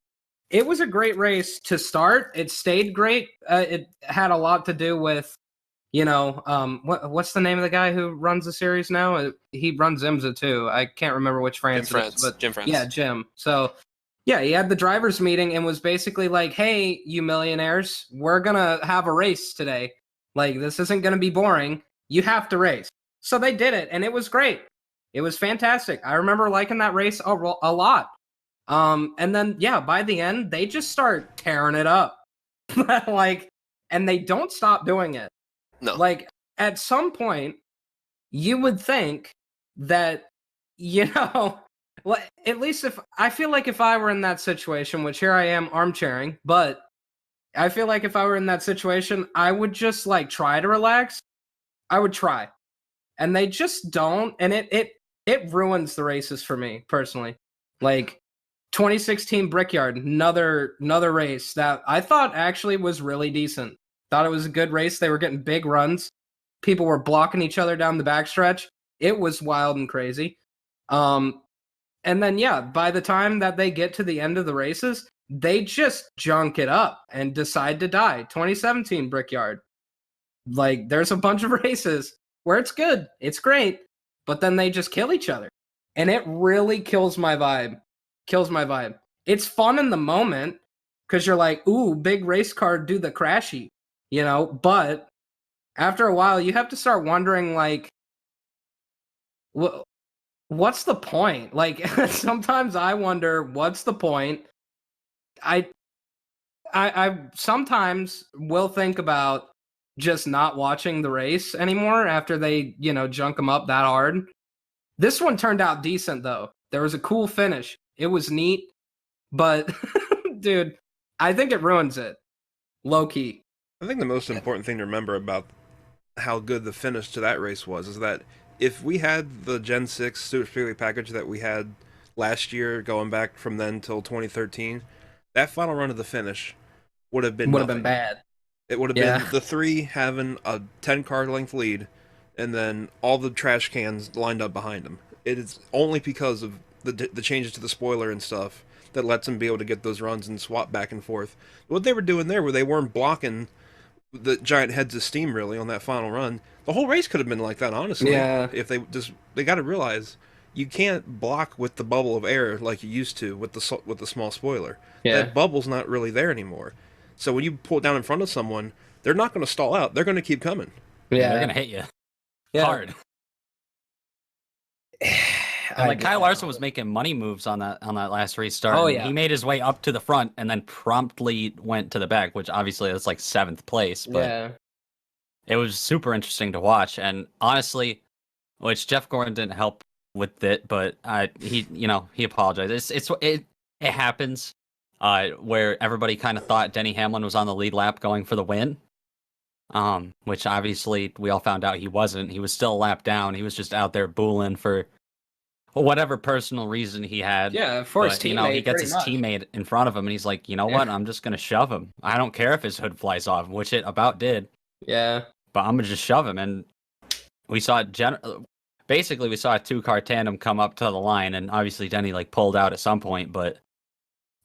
it was a great race to start. It stayed great. It had a lot to do with, what's the name of the guy who runs the series now? He runs IMSA too. I can't remember which France it is, but Jim France. Yeah, Jim. So, yeah, he had the drivers meeting and was basically like, "Hey, you millionaires, we're gonna have a race today. This isn't gonna be boring. You have to race." So they did it, and it was great. It was fantastic. I remember liking that race a lot. And then, yeah, by the end, they just start tearing it up. And they don't stop doing it. No. At some point, you would think that, at least I feel like if I were in that situation, which here I am armchairing, but I feel like if I were in that situation, I would just try to relax. I would try. And they just don't. And it ruins the races for me personally. 2016 Brickyard, another race that I thought actually was really decent. Thought it was a good race. They were getting big runs. People were blocking each other down the backstretch. It was wild and crazy. And then, yeah, by the time that they get to the end of the races, they just junk it up and decide to die. 2017 Brickyard. There's a bunch of races where it's good. It's great. But then they just kill each other. And it really kills my vibe. It's fun in the moment because you're like, ooh, big race car, do the crashy, but after a while you have to start wondering what's the point? Sometimes I wonder what's the point. I sometimes will think about just not watching the race anymore after they, junk them up that hard. This one turned out decent, though. There was a cool finish. It was neat, but, dude, I think it ruins it. Low key. I think the most important thing to remember about how good the finish to that race was is that if we had the Gen 6 Super Speedway package that we had last year, going back from then till 2013, that final run of the finish would have been bad. It would have been the 3 having a 10-car length lead, and then all the trash cans lined up behind them. It is only because of the changes to the spoiler and stuff that lets them be able to get those runs and swap back and forth. What they were doing there, where they weren't blocking the giant heads of steam really on that final run, the whole race could have been like that, honestly. Yeah. If they got to realize you can't block with the bubble of air like you used to with the small spoiler. Yeah. That bubble's not really there anymore. So when you pull it down in front of someone, they're not going to stall out. They're going to keep coming. Yeah, they're going to hit you hard. And like Kyle Larson was making money moves on that last restart. Oh yeah, he made his way up to the front and then promptly went to the back, which obviously that's like 7th place. But it was super interesting to watch. And honestly, which Jeff Gordon didn't help with it, but he apologized. It happens. Where everybody kind of thought Denny Hamlin was on the lead lap going for the win, which obviously we all found out he wasn't. He was still a lap down. He was just out there booling for whatever personal reason he had. Yeah, for his teammate. He gets his teammate in front of him, and he's like, you know what? I'm just gonna shove him. I don't care if his hood flies off, which it about did. Yeah. But I'm gonna just shove him, and we saw basically we saw a 2-car tandem come up to the line, and obviously Denny pulled out at some point, but.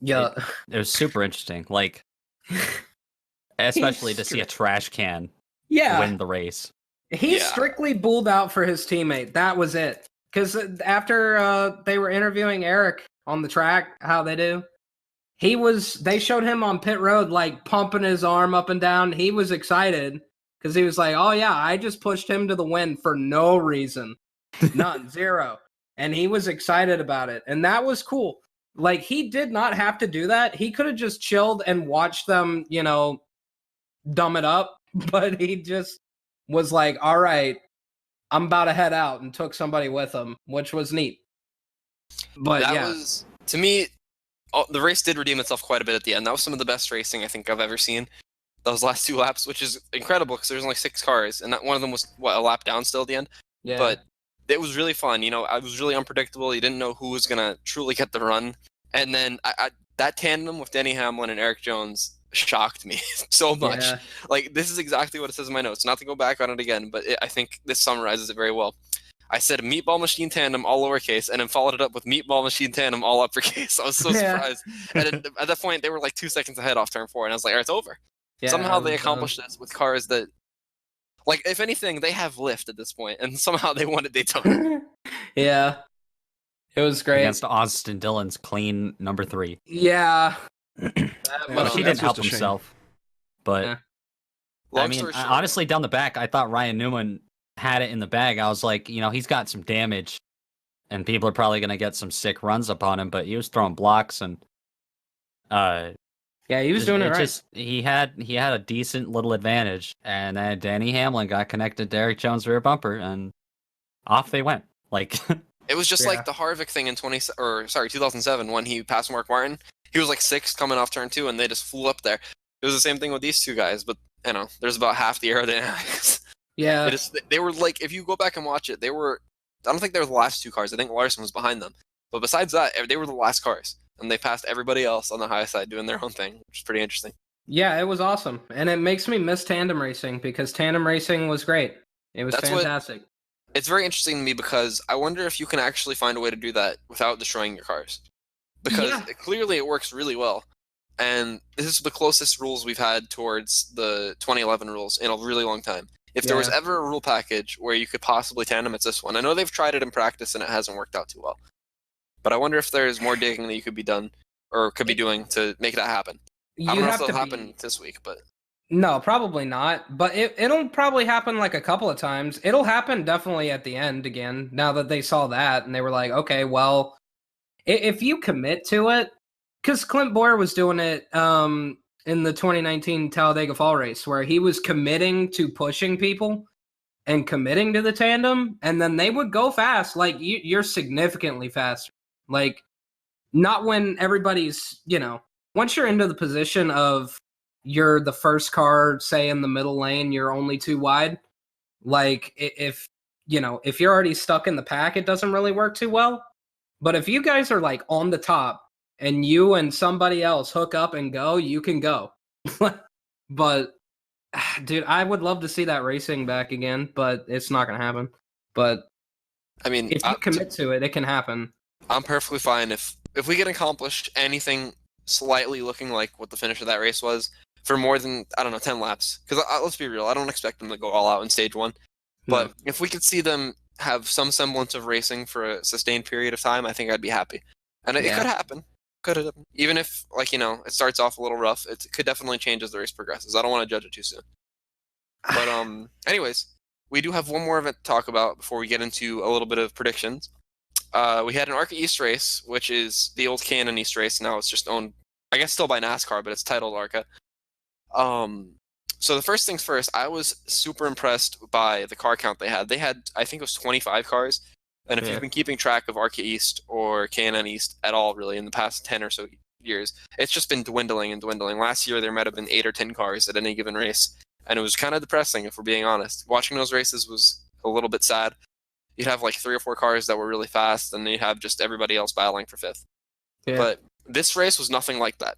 Yeah, it was super interesting. Especially to see a trash can win the race. He strictly bulled out for his teammate. That was it. Because after they were interviewing Eric on the track, how they do, they showed him on pit road, pumping his arm up and down. He was excited because he was like, oh yeah, I just pushed him to the win for no reason. None, zero. And he was excited about it. And that was cool. He did not have to do that. He could have just chilled and watched them, dumb it up. But he just was like, all right, I'm about to head out, and took somebody with him, which was neat. But that was, to me, the race did redeem itself quite a bit at the end. That was some of the best racing I think I've ever seen. Those last 2 laps, which is incredible because there's only 6 cars, and one of them was, a lap down still at the end? Yeah. But it was really fun. It was really unpredictable. You didn't know who was going to truly get the run. And then that tandem with Denny Hamlin and Eric Jones shocked me so much. Yeah. This is exactly what it says in my notes. Not to go back on it again, but I think this summarizes it very well. I said Meatball Machine Tandem all lowercase, and then followed it up with Meatball Machine Tandem all uppercase. I was so surprised. And at that point, they were 2 seconds ahead off turn 4, and I was like, all right, it's over. Yeah, somehow they accomplished this with cars that, if anything, they have lift at this point, and somehow they won at Daytona. Yeah. It was great. Against Austin Dillon's clean number 3. Yeah. Well, he didn't help himself. But, honestly, down the back, I thought Ryan Newman had it in the bag. I was like, he's got some damage, and people are probably going to get some sick runs up on him, but he was throwing blocks, and he was doing it right. He had a decent little advantage, and then Danny Hamlin got connected to Eric Jones' rear bumper, and off they went. It was just like the Harvick thing in 2007 when he passed Mark Martin. He was 6th coming off turn 2, and they just flew up there. It was the same thing with these 2 guys, but there's about half the aerodynamics. Yeah, they were if you go back and watch it, they were. I don't think they were the last 2 cars. I think Larson was behind them, but besides that, they were the last cars, and they passed everybody else on the high side doing their own thing, which is pretty interesting. Yeah, it was awesome, and it makes me miss tandem racing because tandem racing was great. It was fantastic. It's very interesting to me because I wonder if you can actually find a way to do that without destroying your cars. Because clearly it works really well. And this is the closest rules we've had towards the 2011 rules in a really long time. If there was ever a rule package where you could possibly tandem, it's this one. I know they've tried it in practice and it hasn't worked out too well. But I wonder if there's more digging that you could be done or could be doing to make that happen. I don't know if it'll happen this week, but... No, probably not. But it'll probably happen a couple of times. It'll happen definitely at the end again, now that they saw that, and they were like, okay, well, if you commit to it, because Clint Boyer was doing it in the 2019 Talladega Fall race where he was committing to pushing people and committing to the tandem, and then they would go fast. Like, you're significantly faster. Like, not when everybody's, once you're into the position of you're the first car, say in the middle lane, you're only too wide. Like, if you're already stuck in the pack, it doesn't really work too well. But if you guys are like on the top and you and somebody else hook up and go, you can go. But dude, I would love to see that racing back again, but it's not going to happen. But I mean, if you commit to it, it can happen. I'm perfectly fine if we can accomplish anything slightly looking like what the finish of that race was for more than, I don't know, 10 laps. Because let's be real, I don't expect them to go all out in stage 1. But if we could see them have some semblance of racing for a sustained period of time, I think I'd be happy. And it could happen. Could happen. Even if, it starts off a little rough, it could definitely change as the race progresses. I don't want to judge it too soon. But anyways, we do have one more event to talk about before we get into a little bit of predictions. We had an ARCA East race, which is the old Canon East race. Now it's just owned, I guess, still by NASCAR, but it's titled ARCA. So the first things first, I was super impressed by the car count they had. They had, I think it was 25 cars. And if you've been keeping track of ARCA East or K&N East at all, really, in the past 10 or so years, it's just been dwindling and dwindling. Last year, there might have been 8 or 10 cars at any given race. And it was kind of depressing, if we're being honest. Watching those races was a little bit sad. You'd have like 3 or 4 cars that were really fast, and then you'd have just everybody else battling for 5th. Yeah. But this race was nothing like that.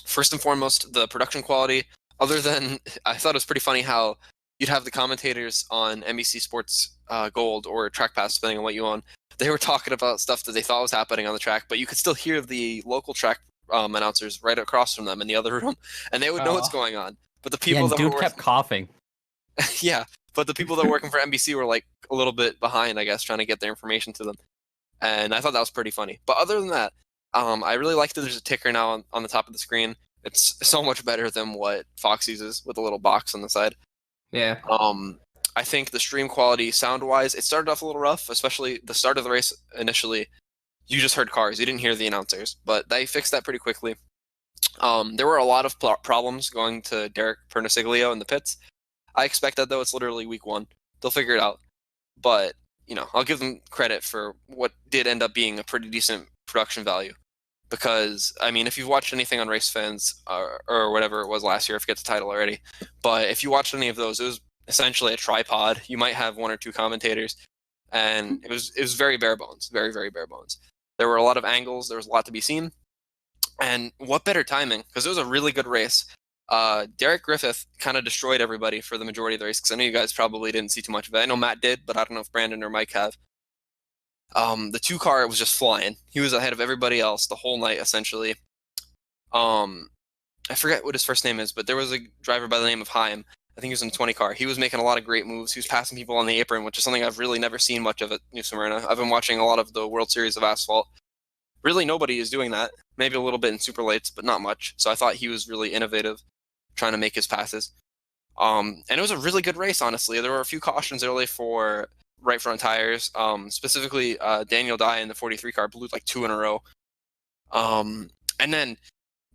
First and foremost, the production quality, other than, I thought it was pretty funny how you'd have the commentators on NBC Sports Gold or Track Pass, depending on what you own. They were talking about stuff that they thought was happening on the track, but you could still hear the local track announcers right across from them in the other room, and they would know what's going on. But the people that were kept coughing. Yeah, but the people that were working for NBC were like a little bit behind, I guess, trying to get their information to them. And I thought that was pretty funny. But other than that, I really like that there's a ticker now on the top of the screen. It's so much better than what Fox uses with a little box on the side. Yeah. I think the stream quality, sound-wise, it started off a little rough, especially the start of the race initially. You just heard cars. You didn't hear the announcers. But they fixed that pretty quickly. There were a lot of problems going to Derek Perniciglio in the pits. I expect that, though. It's literally week 1. They'll figure it out. But, I'll give them credit for what did end up being a pretty decent production value. Because, if you've watched anything on Race Fans or whatever it was last year, I forget the title already. But if you watched any of those, it was essentially a tripod. You might have 1 or 2 commentators. And it was very bare bones. Very, very bare bones. There were a lot of angles. There was a lot to be seen. And what better timing? Because it was a really good race. Derek Griffith kind of destroyed everybody for the majority of the race, because I know you guys probably didn't see too much of it. I know Matt did, but I don't know if Brandon or Mike have. The 2 car was just flying. He was ahead of everybody else the whole night, essentially. I forget what his first name is, but there was a driver by the name of Haim. I think he was in the 20 car. He was making a lot of great moves. He was passing people on the apron, which is something I've really never seen much of at New Smyrna. I've been watching a lot of the World Series of Asphalt. Really, nobody is doing that. Maybe a little bit in super lights, but not much. So I thought he was really innovative, trying to make his passes. And it was a really good race, honestly. There were a few cautions early for right front tires. Specifically, Daniel Dye in the 43 car blew like 2 in a row. And then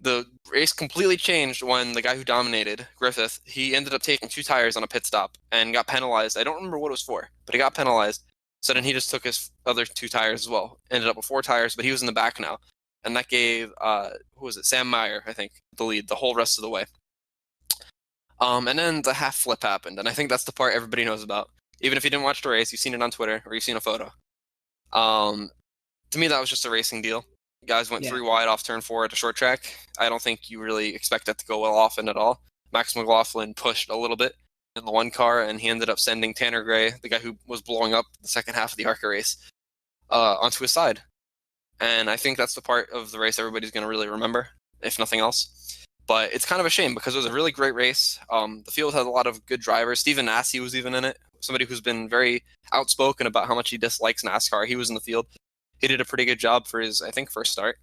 the race completely changed when the guy who dominated, Griffith, he ended up taking 2 tires on a pit stop and got penalized. I don't remember what it was for, but he got penalized. So then he just took his other 2 tires as well. Ended up with 4 tires, but he was in the back now. And that gave, who was it, Sam Meyer, I think, the lead the whole rest of the way. And then the half flip happened, and I think that's the part everybody knows about. Even if you didn't watch the race, you've seen it on Twitter, or you've seen a photo. To me, that was just a racing deal. Guys went 3 wide off turn 4 at a short track. I don't think you really expect that to go well often at all. Max McLaughlin pushed a little bit in the 1 car, and he ended up sending Tanner Gray, the guy who was blowing up the second half of the ARCA race, onto his side. And I think that's the part of the race everybody's going to really remember, if nothing else. But it's kind of a shame, because it was a really great race. The field had a lot of good drivers. Stephen Nasse was even in it, somebody who's been very outspoken about how much he dislikes NASCAR. He was in the field. He did a pretty good job for his, I think, first start.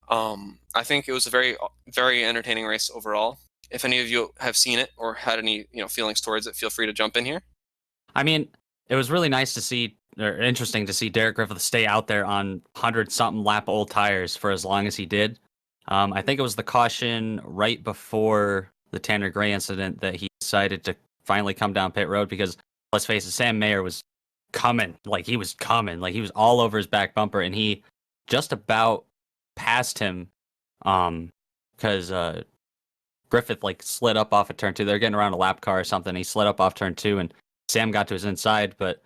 I think it was a very, very entertaining race overall. If any of you have seen it or had any feelings towards it, feel free to jump in here. I mean, it was really nice to see, or interesting to see Derek Griffith stay out there on 100-something lap old tires for as long as he did. I think it was the caution right before the Tanner Gray incident that he decided to finally come down pit road because, let's face it, Sam Mayer was coming. Like, he was coming. Like, he was all over his back bumper, and he just about passed him because Griffith, like, slid up off of turn 2. They're getting around a lap car or something. He slid up off turn 2, and Sam got to his inside, but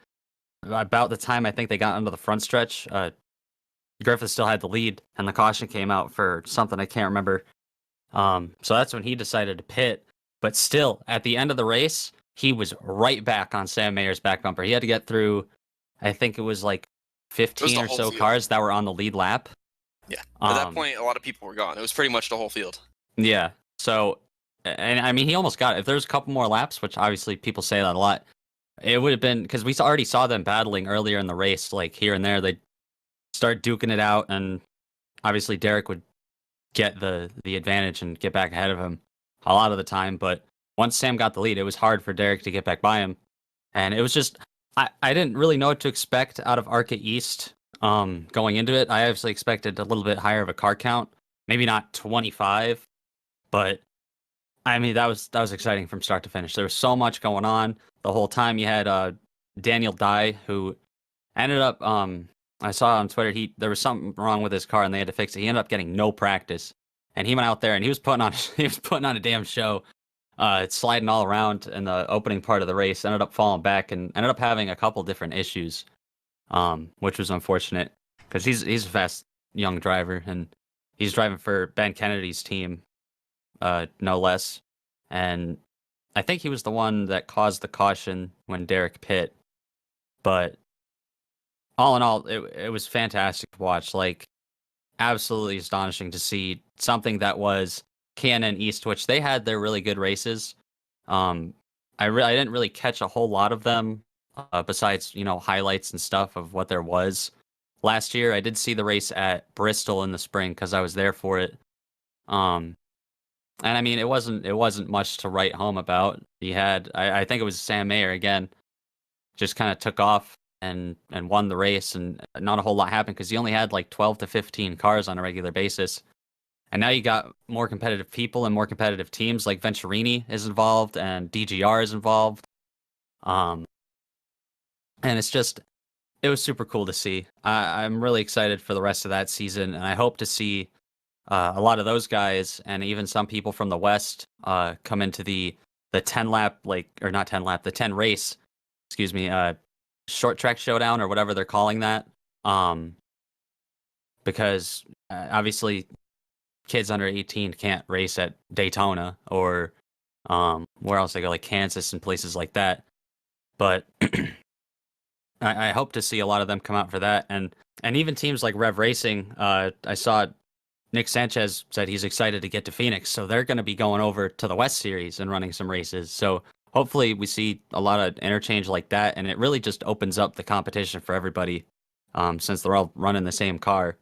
about the time I think they got into the front stretch, Griffith still had the lead, and the caution came out for something I can't remember. So that's when he decided to pit. But still, at the end of the race, he was right back on Sam Mayer's back bumper. He had to get through, I think it was like 15 or so cars that were on the lead lap. Yeah. At that point, a lot of people were gone. It was pretty much the whole field. Yeah. So, and I mean, he almost got it. If there's a couple more laps, which obviously people say that a lot, it would have been, because we already saw them battling earlier in the race, like here and there. They start duking it out, and obviously Derek would get the advantage and get back ahead of him a lot of the time. But once Sam got the lead, it was hard for Derek to get back by him. And it was just, I didn't really know what to expect out of ARCA East going into it. I obviously expected a little bit higher of a car count, maybe not 25, but I mean, that was exciting from start to finish. There was so much going on the whole time. You had Daniel Dye, who ended up, I saw on Twitter, there was something wrong with his car and they had to fix it. He ended up getting no practice, and he went out there and he was putting on a damn show, sliding all around in the opening part of the race. Ended up falling back and ended up having a couple different issues, which was unfortunate because he's a fast young driver and he's driving for Ben Kennedy's team, no less. And I think he was the one that caused the caution when Derek pit, but all in all, it was fantastic to watch. Like, absolutely astonishing to see something that was Canon East, which they had their really good races. I didn't really catch a whole lot of them, besides, highlights and stuff of what there was last year. I did see the race at Bristol in the spring because I was there for it. And I mean, it wasn't much to write home about. He had, I think it was Sam Mayer again, just kind of took off and won the race, and not a whole lot happened because he only had like 12 to 15 cars on a regular basis. And now you got more competitive people and more competitive teams, like Venturini is involved and DGR is involved. And it was super cool to see. I'm really excited for the rest of that season, and I hope to see a lot of those guys and even some people from the West come into the 10 lap, the 10 race, excuse me, short track showdown or whatever they're calling that. Because obviously kids under 18 can't race at Daytona or where else they go, like Kansas and places like that. But I hope to see a lot of them come out for that. And even teams like Rev Racing, I saw Nick Sanchez said he's excited to get to Phoenix, so they're going to be going over to the West Series and running some races. So hopefully we see a lot of interchange like that, and it really just opens up the competition for everybody, since they're all running the same car,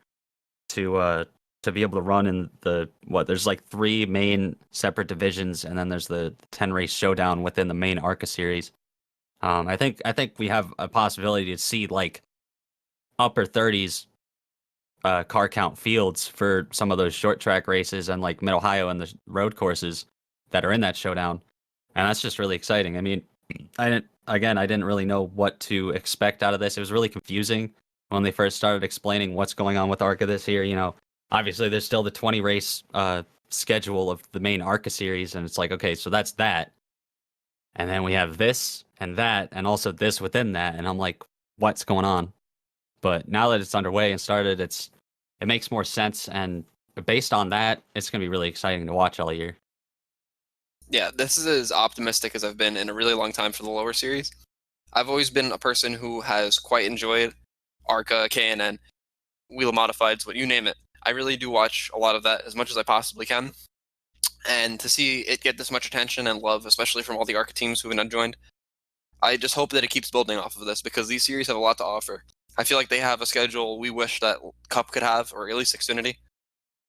to be able to run in there's like 3 main separate divisions, and then there's the 10 race showdown within the main ARCA series. I think we have a possibility to see like upper 30s car count fields for some of those short track races and like Mid-Ohio and the road courses that are in that showdown. And that's just really exciting. I mean, I didn't really know what to expect out of this. It was really confusing when they first started explaining what's going on with ARCA this year. Obviously there's still the 20 race schedule of the main ARCA series, and it's like, okay, so that's that. And then we have this and that, and also this within that, and I'm like, what's going on? But now that it's underway and started, it makes more sense, and based on that, it's going to be really exciting to watch all year. Yeah, this is as optimistic as I've been in a really long time for the lower series. I've always been a person who has quite enjoyed ARCA, K&N, Wheel Modifieds, what you name it. I really do watch a lot of that as much as I possibly can. And to see it get this much attention and love, especially from all the ARCA teams who've been joined, I just hope that it keeps building off of this, because these series have a lot to offer. I feel like they have a schedule we wish that Cup could have, or at least Xfinity.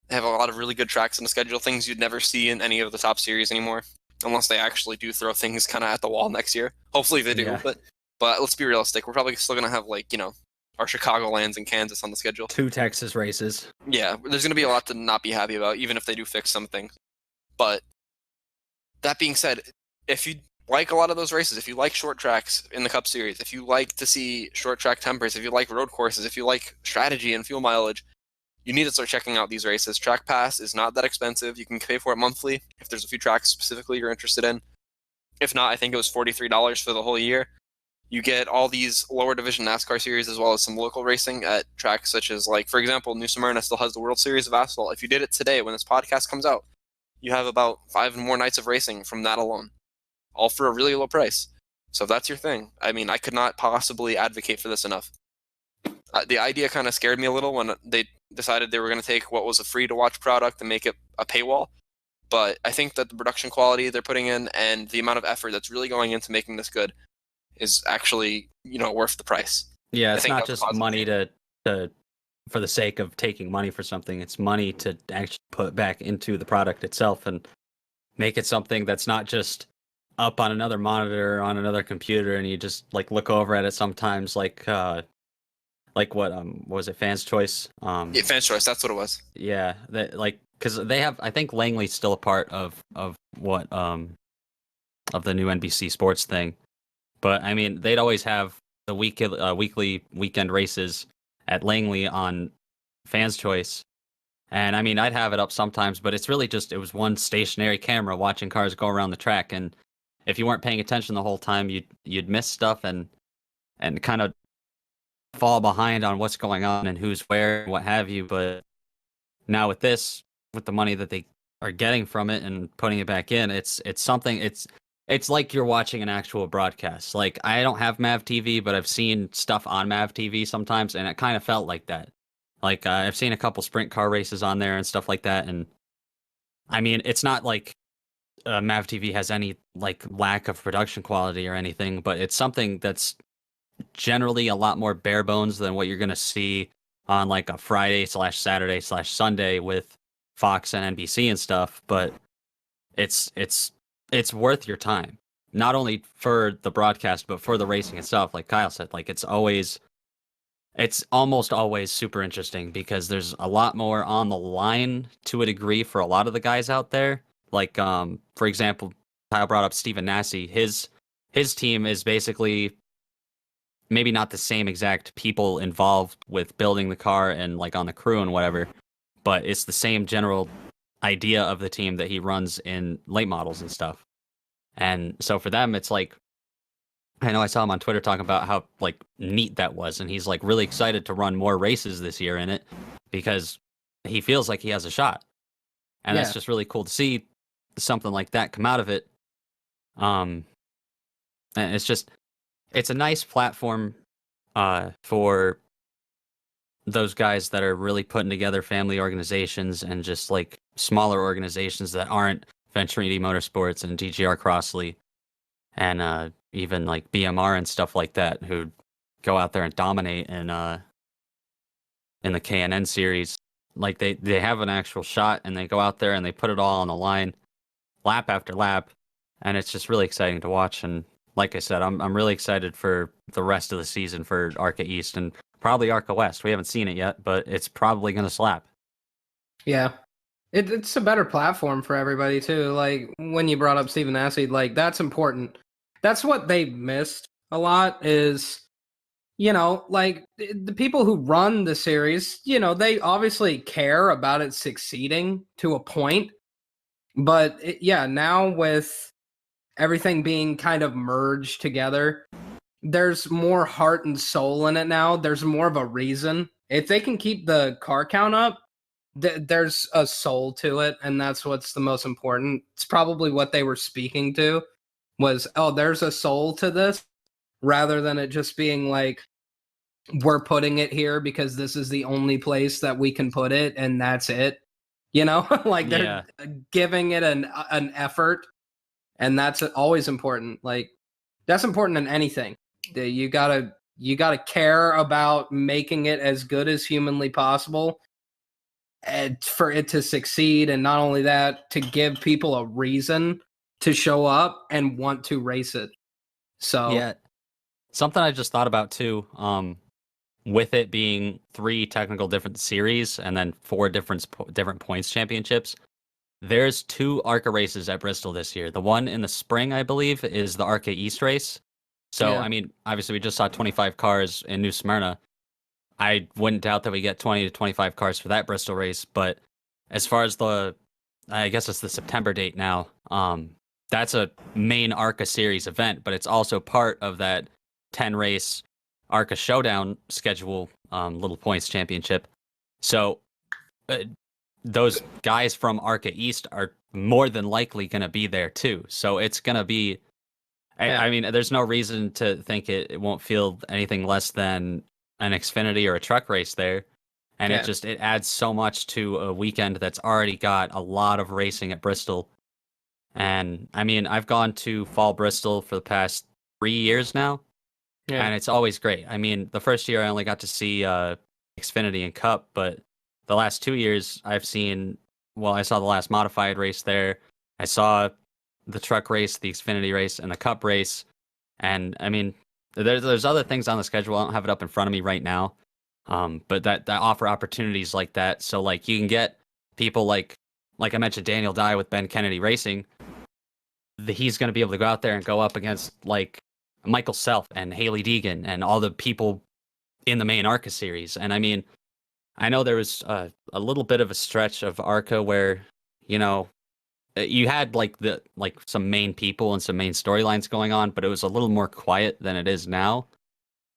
They have a lot of really good tracks in the schedule, things you'd never see in any of the top series anymore, unless they actually do throw things kind of at the wall next year. Hopefully they do, Yeah. but let's be realistic. We're probably still going to have, our Chicagolands and Kansas on the schedule. 2 Texas races. Yeah, there's going to be a lot to not be happy about, even if they do fix some things. But that being said, if you like a lot of those races, if you like short tracks in the Cup Series, if you like to see short track tempers, if you like road courses, if you like strategy and fuel mileage, you need to start checking out these races. Track Pass is not that expensive. You can pay for it monthly if there's a few tracks specifically you're interested in. If not, I think it was $43 for the whole year. You get all these lower division NASCAR series as well as some local racing at tracks such as, like, for example, New Smyrna still has the World Series of Asphalt. If you did it today when this podcast comes out, you have about 5 more nights of racing from that alone, all for a really low price. So if that's your thing, I mean, I could not possibly advocate for this enough. The idea kind of scared me a little when they decided they were going to take what was a free-to-watch product and make it a paywall. But I think that the production quality they're putting in and the amount of effort that's really going into making this good is actually, worth the price. Yeah, it's not just money to for the sake of taking money for something. It's money to actually put back into the product itself and make it something that's not just up on another monitor on another computer and you just like look over at it sometimes like what was it, Fans Choice? Yeah, Fans Choice, that's what it was. Yeah, because they have, I think Langley's still a part of what of the new NBC Sports thing, but I mean they'd always have the weekly weekend races at Langley on Fans Choice, and I mean I'd have it up sometimes, but it's really just it was one stationary camera watching cars go around the track, and if you weren't paying attention the whole time, you'd miss stuff and kind of fall behind on what's going on and who's where and what have you. But now with this, with the money that they are getting from it and putting it back in, it's something. It's like you're watching an actual broadcast. Like, I don't have Mav TV, but I've seen stuff on Mav TV sometimes, and it kind of felt like that. Like, I've seen a couple sprint car races on there and stuff like that, and I mean, it's not like Mav TV has any like lack of production quality or anything, but it's something that's generally a lot more bare bones than what you're gonna see on like a Friday/Saturday/Sunday with Fox and NBC and stuff. But it's worth your time, not only for the broadcast but for the racing itself. Like Kyle said, like it's almost always super interesting because there's a lot more on the line to a degree for a lot of the guys out there. Like for example, Kyle brought up Stephen Nasse. His team is basically maybe not the same exact people involved with building the car and like on the crew and whatever, but it's the same general idea of the team that he runs in late models and stuff. And so for them, it's like, I know I saw him on Twitter talking about how like neat that was, and he's like really excited to run more races this year in it because he feels like he has a shot. And that's just really cool to see something like that come out of it. And it's a nice platform for those guys that are really putting together family organizations and just like smaller organizations that aren't Venturini Motorsports and DGR Crossley and even like BMR and stuff like that, who go out there and dominate in the K&N series. Like they have an actual shot and they go out there and they put it all on the line lap after lap, and it's just really exciting to watch. And like I said, I'm really excited for the rest of the season for ARCA East and probably ARCA West. We haven't seen it yet, but it's probably going to slap. Yeah. It's a better platform for everybody, too. Like, when you brought up Stephen Nasse, like, that's important. That's what they missed a lot is, like, the people who run the series, they obviously care about it succeeding to a point. But, now with everything being kind of merged together, there's more heart and soul in it now. There's more of a reason. If they can keep the car count up, there's a soul to it, and that's what's the most important. It's probably what they were speaking to was, oh, there's a soul to this, rather than it just being like, we're putting it here because this is the only place that we can put it, and that's it. Like they're giving it an effort, and that's always important. Like, that's important in anything. You gotta care about making it as good as humanly possible and for it to succeed, and not only that, to give people a reason to show up and want to race it. So yeah, something I just thought about too. with it being 3 technical different series and then 4 different points championships, there's 2 ARCA races at Bristol this year. The one in the spring, I believe, is the ARCA East race. So, Yeah. I mean, obviously we just saw 25 cars in New Smyrna. I wouldn't doubt that we get 20 to 25 cars for that Bristol race, but as far as I guess it's the September date now, that's a main ARCA series event, but it's also part of that 10 race ARCA Showdown schedule, Little Points Championship. So those guys from ARCA East are more than likely going to be there too. So it's going to be, I mean, there's no reason to think it won't feel anything less than an Xfinity or a truck race there. And it adds so much to a weekend that's already got a lot of racing at Bristol. And I mean, I've gone to Fall Bristol for the past 3 years now. Yeah. And it's always great. I mean, the first year I only got to see Xfinity and Cup, but the last 2 years I saw the last modified race there. I saw the truck race, the Xfinity race, and the Cup race. And I mean, there's other things on the schedule. I don't have it up in front of me right now. But that offer opportunities like that. So like you can get people like I mentioned, Daniel Dye with Ben Kennedy Racing. He's going to be able to go out there and go up against like Michael Self and Haley Deegan and all the people in the main ARCA series. And I mean, I know there was a little bit of a stretch of ARCA where, you know, you had like some main people and some main storylines going on, but it was a little more quiet than it is now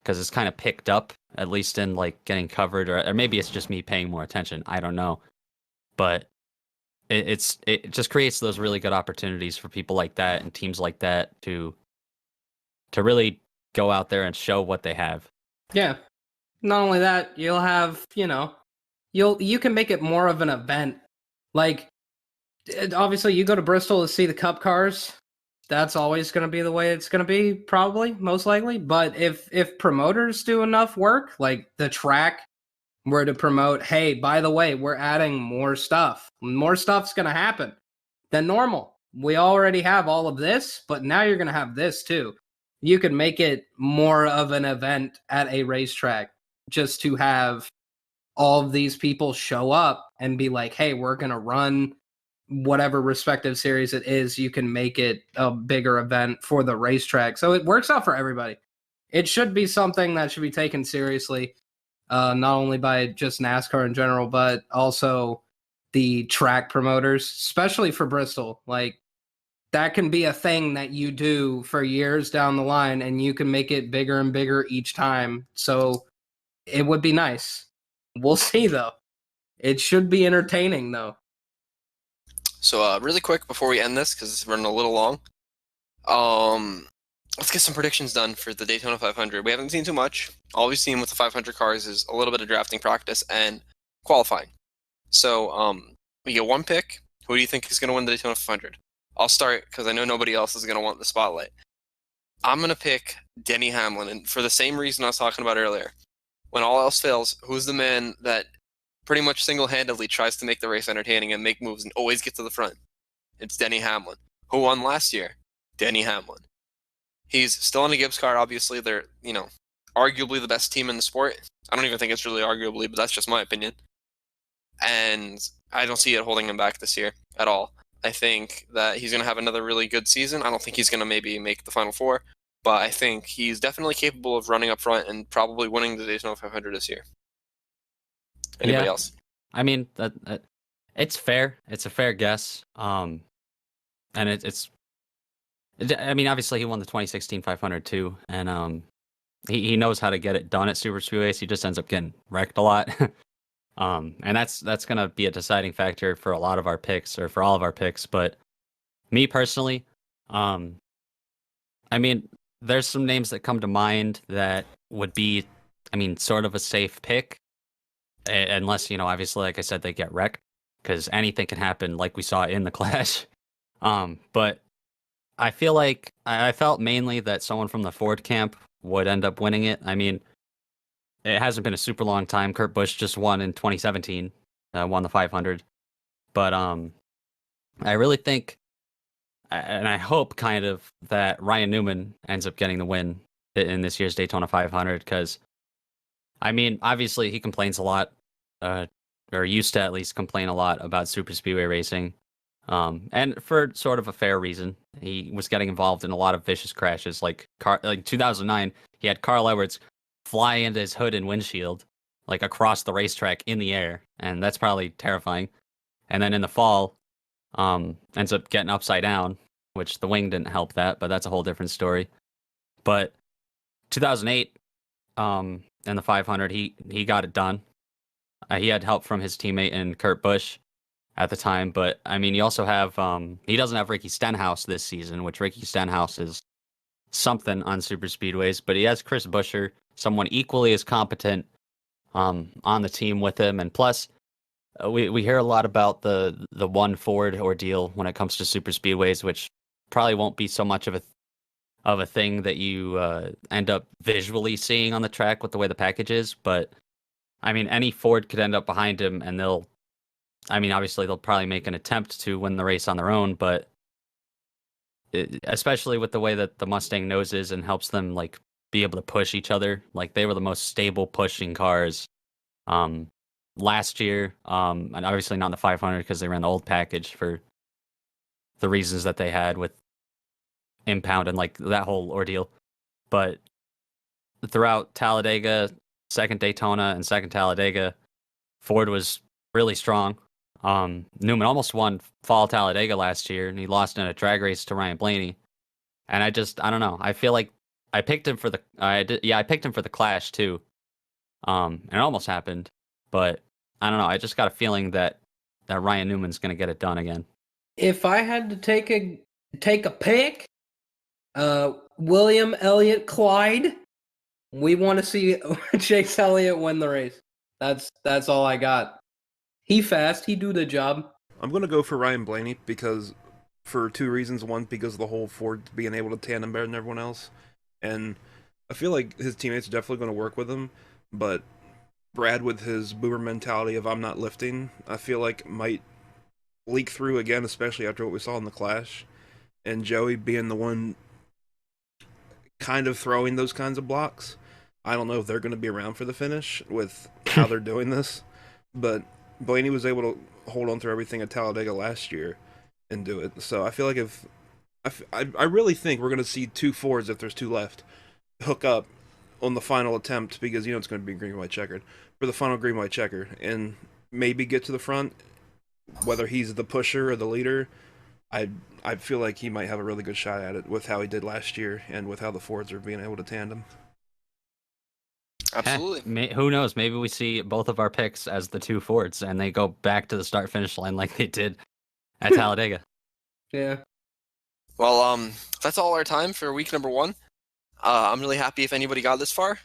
because it's kind of picked up, at least in like getting covered, or maybe it's just me paying more attention. I don't know, but it just creates those really good opportunities for people like that and teams like that to really go out there and show what they have. Yeah. Not only that, you'll have, you know, you can make it more of an event. Like, obviously, you go to Bristol to see the Cup cars. That's always going to be the way it's going to be, probably, most likely. But if promoters do enough work, like the track were to promote, hey, by the way, we're adding more stuff. More stuff's going to happen than normal. We already have all of this, but now you're going to have this too. You could make it more of an event at a racetrack just to have all of these people show up and be like, hey, we're going to run whatever respective series it is. You can make it a bigger event for the racetrack. So it works out for everybody. It should be something that should be taken seriously, not only by just NASCAR in general, but also the track promoters, especially for Bristol. Like, that can be a thing that you do for years down the line, and you can make it bigger and bigger each time. So it would be nice. We'll see, though. It should be entertaining, though. So really quick before we end this, because it's running a little long, let's get some predictions done for the Daytona 500. We haven't seen too much. All we've seen with the 500 cars is a little bit of drafting practice and qualifying. So we get one pick. Who do you think is going to win the Daytona 500? I'll start because I know nobody else is going to want the spotlight. I'm going to pick Denny Hamlin, and for the same reason I was talking about earlier. When all else fails, who's the man that pretty much single-handedly tries to make the race entertaining and make moves and always get to the front? It's Denny Hamlin. Who won last year? Denny Hamlin. He's still in a Gibbs car, obviously. They're, you know, arguably the best team in the sport. I don't even think it's really arguably, but that's just my opinion. And I don't see it holding him back this year at all. I think that he's going to have another really good season. I don't think he's going to maybe make the Final Four, but I think he's definitely capable of running up front and probably winning the Daytona 500 this year. Anybody else? I mean, that it's fair. It's a fair guess. And I mean, obviously he won the 2016 500 too, and he knows how to get it done at Super Speedways. He just ends up getting wrecked a lot. And that's going to be a deciding factor for a lot of our picks, or for all of our picks. But me personally, I mean, there's some names that come to mind that would be, I mean, sort of a safe pick, unless, you know, obviously, like I said, they get wrecked, because anything can happen, like we saw in the Clash. But I feel like I felt mainly that someone from the Ford camp would end up winning it. I mean, it hasn't been a super long time. Kurt Busch just won in 2017, won the 500. But I really think, and I hope kind of, that Ryan Newman ends up getting the win in this year's Daytona 500, because I mean, obviously he complains a lot, or used to at least complain a lot about super speedway racing, and for sort of a fair reason. He was getting involved in a lot of vicious crashes, like 2009. He had Carl Edwards fly into his hood and windshield, like across the racetrack in the air, and that's probably terrifying. And then in the fall, ends up getting upside down, which the wing didn't help that, but that's a whole different story. But 2008, in the 500, he got it done. He had help from his teammate and Kurt Busch at the time, but I mean, you also have he doesn't have Ricky Stenhouse this season, which Ricky Stenhouse is something on super speedways, but he has Chris Buescher, someone equally as competent on the team with him, and plus we hear a lot about the one Ford ordeal when it comes to super speedways, which probably won't be so much of a thing that you end up visually seeing on the track with the way the package is, but I mean, any Ford could end up behind him, and obviously they'll probably make an attempt to win the race on their own, but especially with the way that the Mustang noses and helps them like be able to push each other, like they were the most stable pushing cars last year, and obviously not in the 500 because they ran the old package for the reasons that they had with impound and like that whole ordeal. But throughout Talladega, second Daytona and second Talladega, Ford was really strong. Newman almost won fall Talladega last year, and he lost in a drag race to Ryan Blaney. And I don't know. I feel like I picked him for I picked him for the Clash too. And it almost happened, but I don't know. I just got a feeling that Ryan Newman's going to get it done again. If I had to take a pick, William Elliott Clyde. We want to see Chase Elliott win the race. That's all I got. He fast. He do the job. I'm going to go for Ryan Blaney because for two reasons. One, because of the whole Ford being able to tandem better than everyone else. And I feel like his teammates are definitely going to work with him. But Brad, with his boomer mentality of I'm not lifting, I feel like might leak through again, especially after what we saw in the Clash. And Joey being the one kind of throwing those kinds of blocks. I don't know if they're going to be around for the finish with how they're doing this. But Blaney was able to hold on through everything at Talladega last year and do it. So I feel like I really think we're going to see two Fords, if there's two left, hook up on the final attempt, because it's going to be green, white, checkered, for the final green, white, checker, and maybe get to the front, whether he's the pusher or the leader. I feel like he might have a really good shot at it with how he did last year and with how the Fords are being able to tandem. Absolutely. Who knows? Maybe we see both of our picks as the two Fords, and they go back to the start-finish line like they did at Talladega. Yeah. Well, that's all our time for week number 1. I'm really happy if anybody got this far.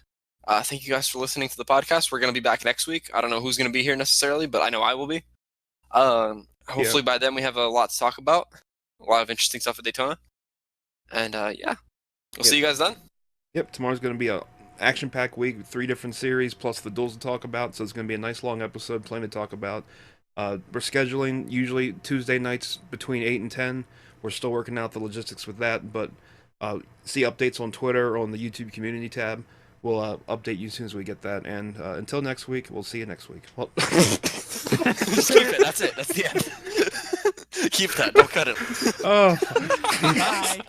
Thank you guys for listening to the podcast. We're going to be back next week. I don't know who's going to be here necessarily, but I know I will be. Hopefully by then we have a lot to talk about. A lot of interesting stuff at Daytona. And we'll see you guys then. Yep, tomorrow's going to be a action-packed week with 3 different series plus the duels to talk about, so it's going to be a nice long episode, plenty to talk about. We're scheduling usually Tuesday nights between 8 and 10. We're still working out the logistics with that, but see updates on Twitter or on the YouTube community tab. We'll update you as soon as we get that, and until next week, we'll see you next week. Well, just keep it. That's it. That's the end. Keep that. Don't cut it. Oh. Bye.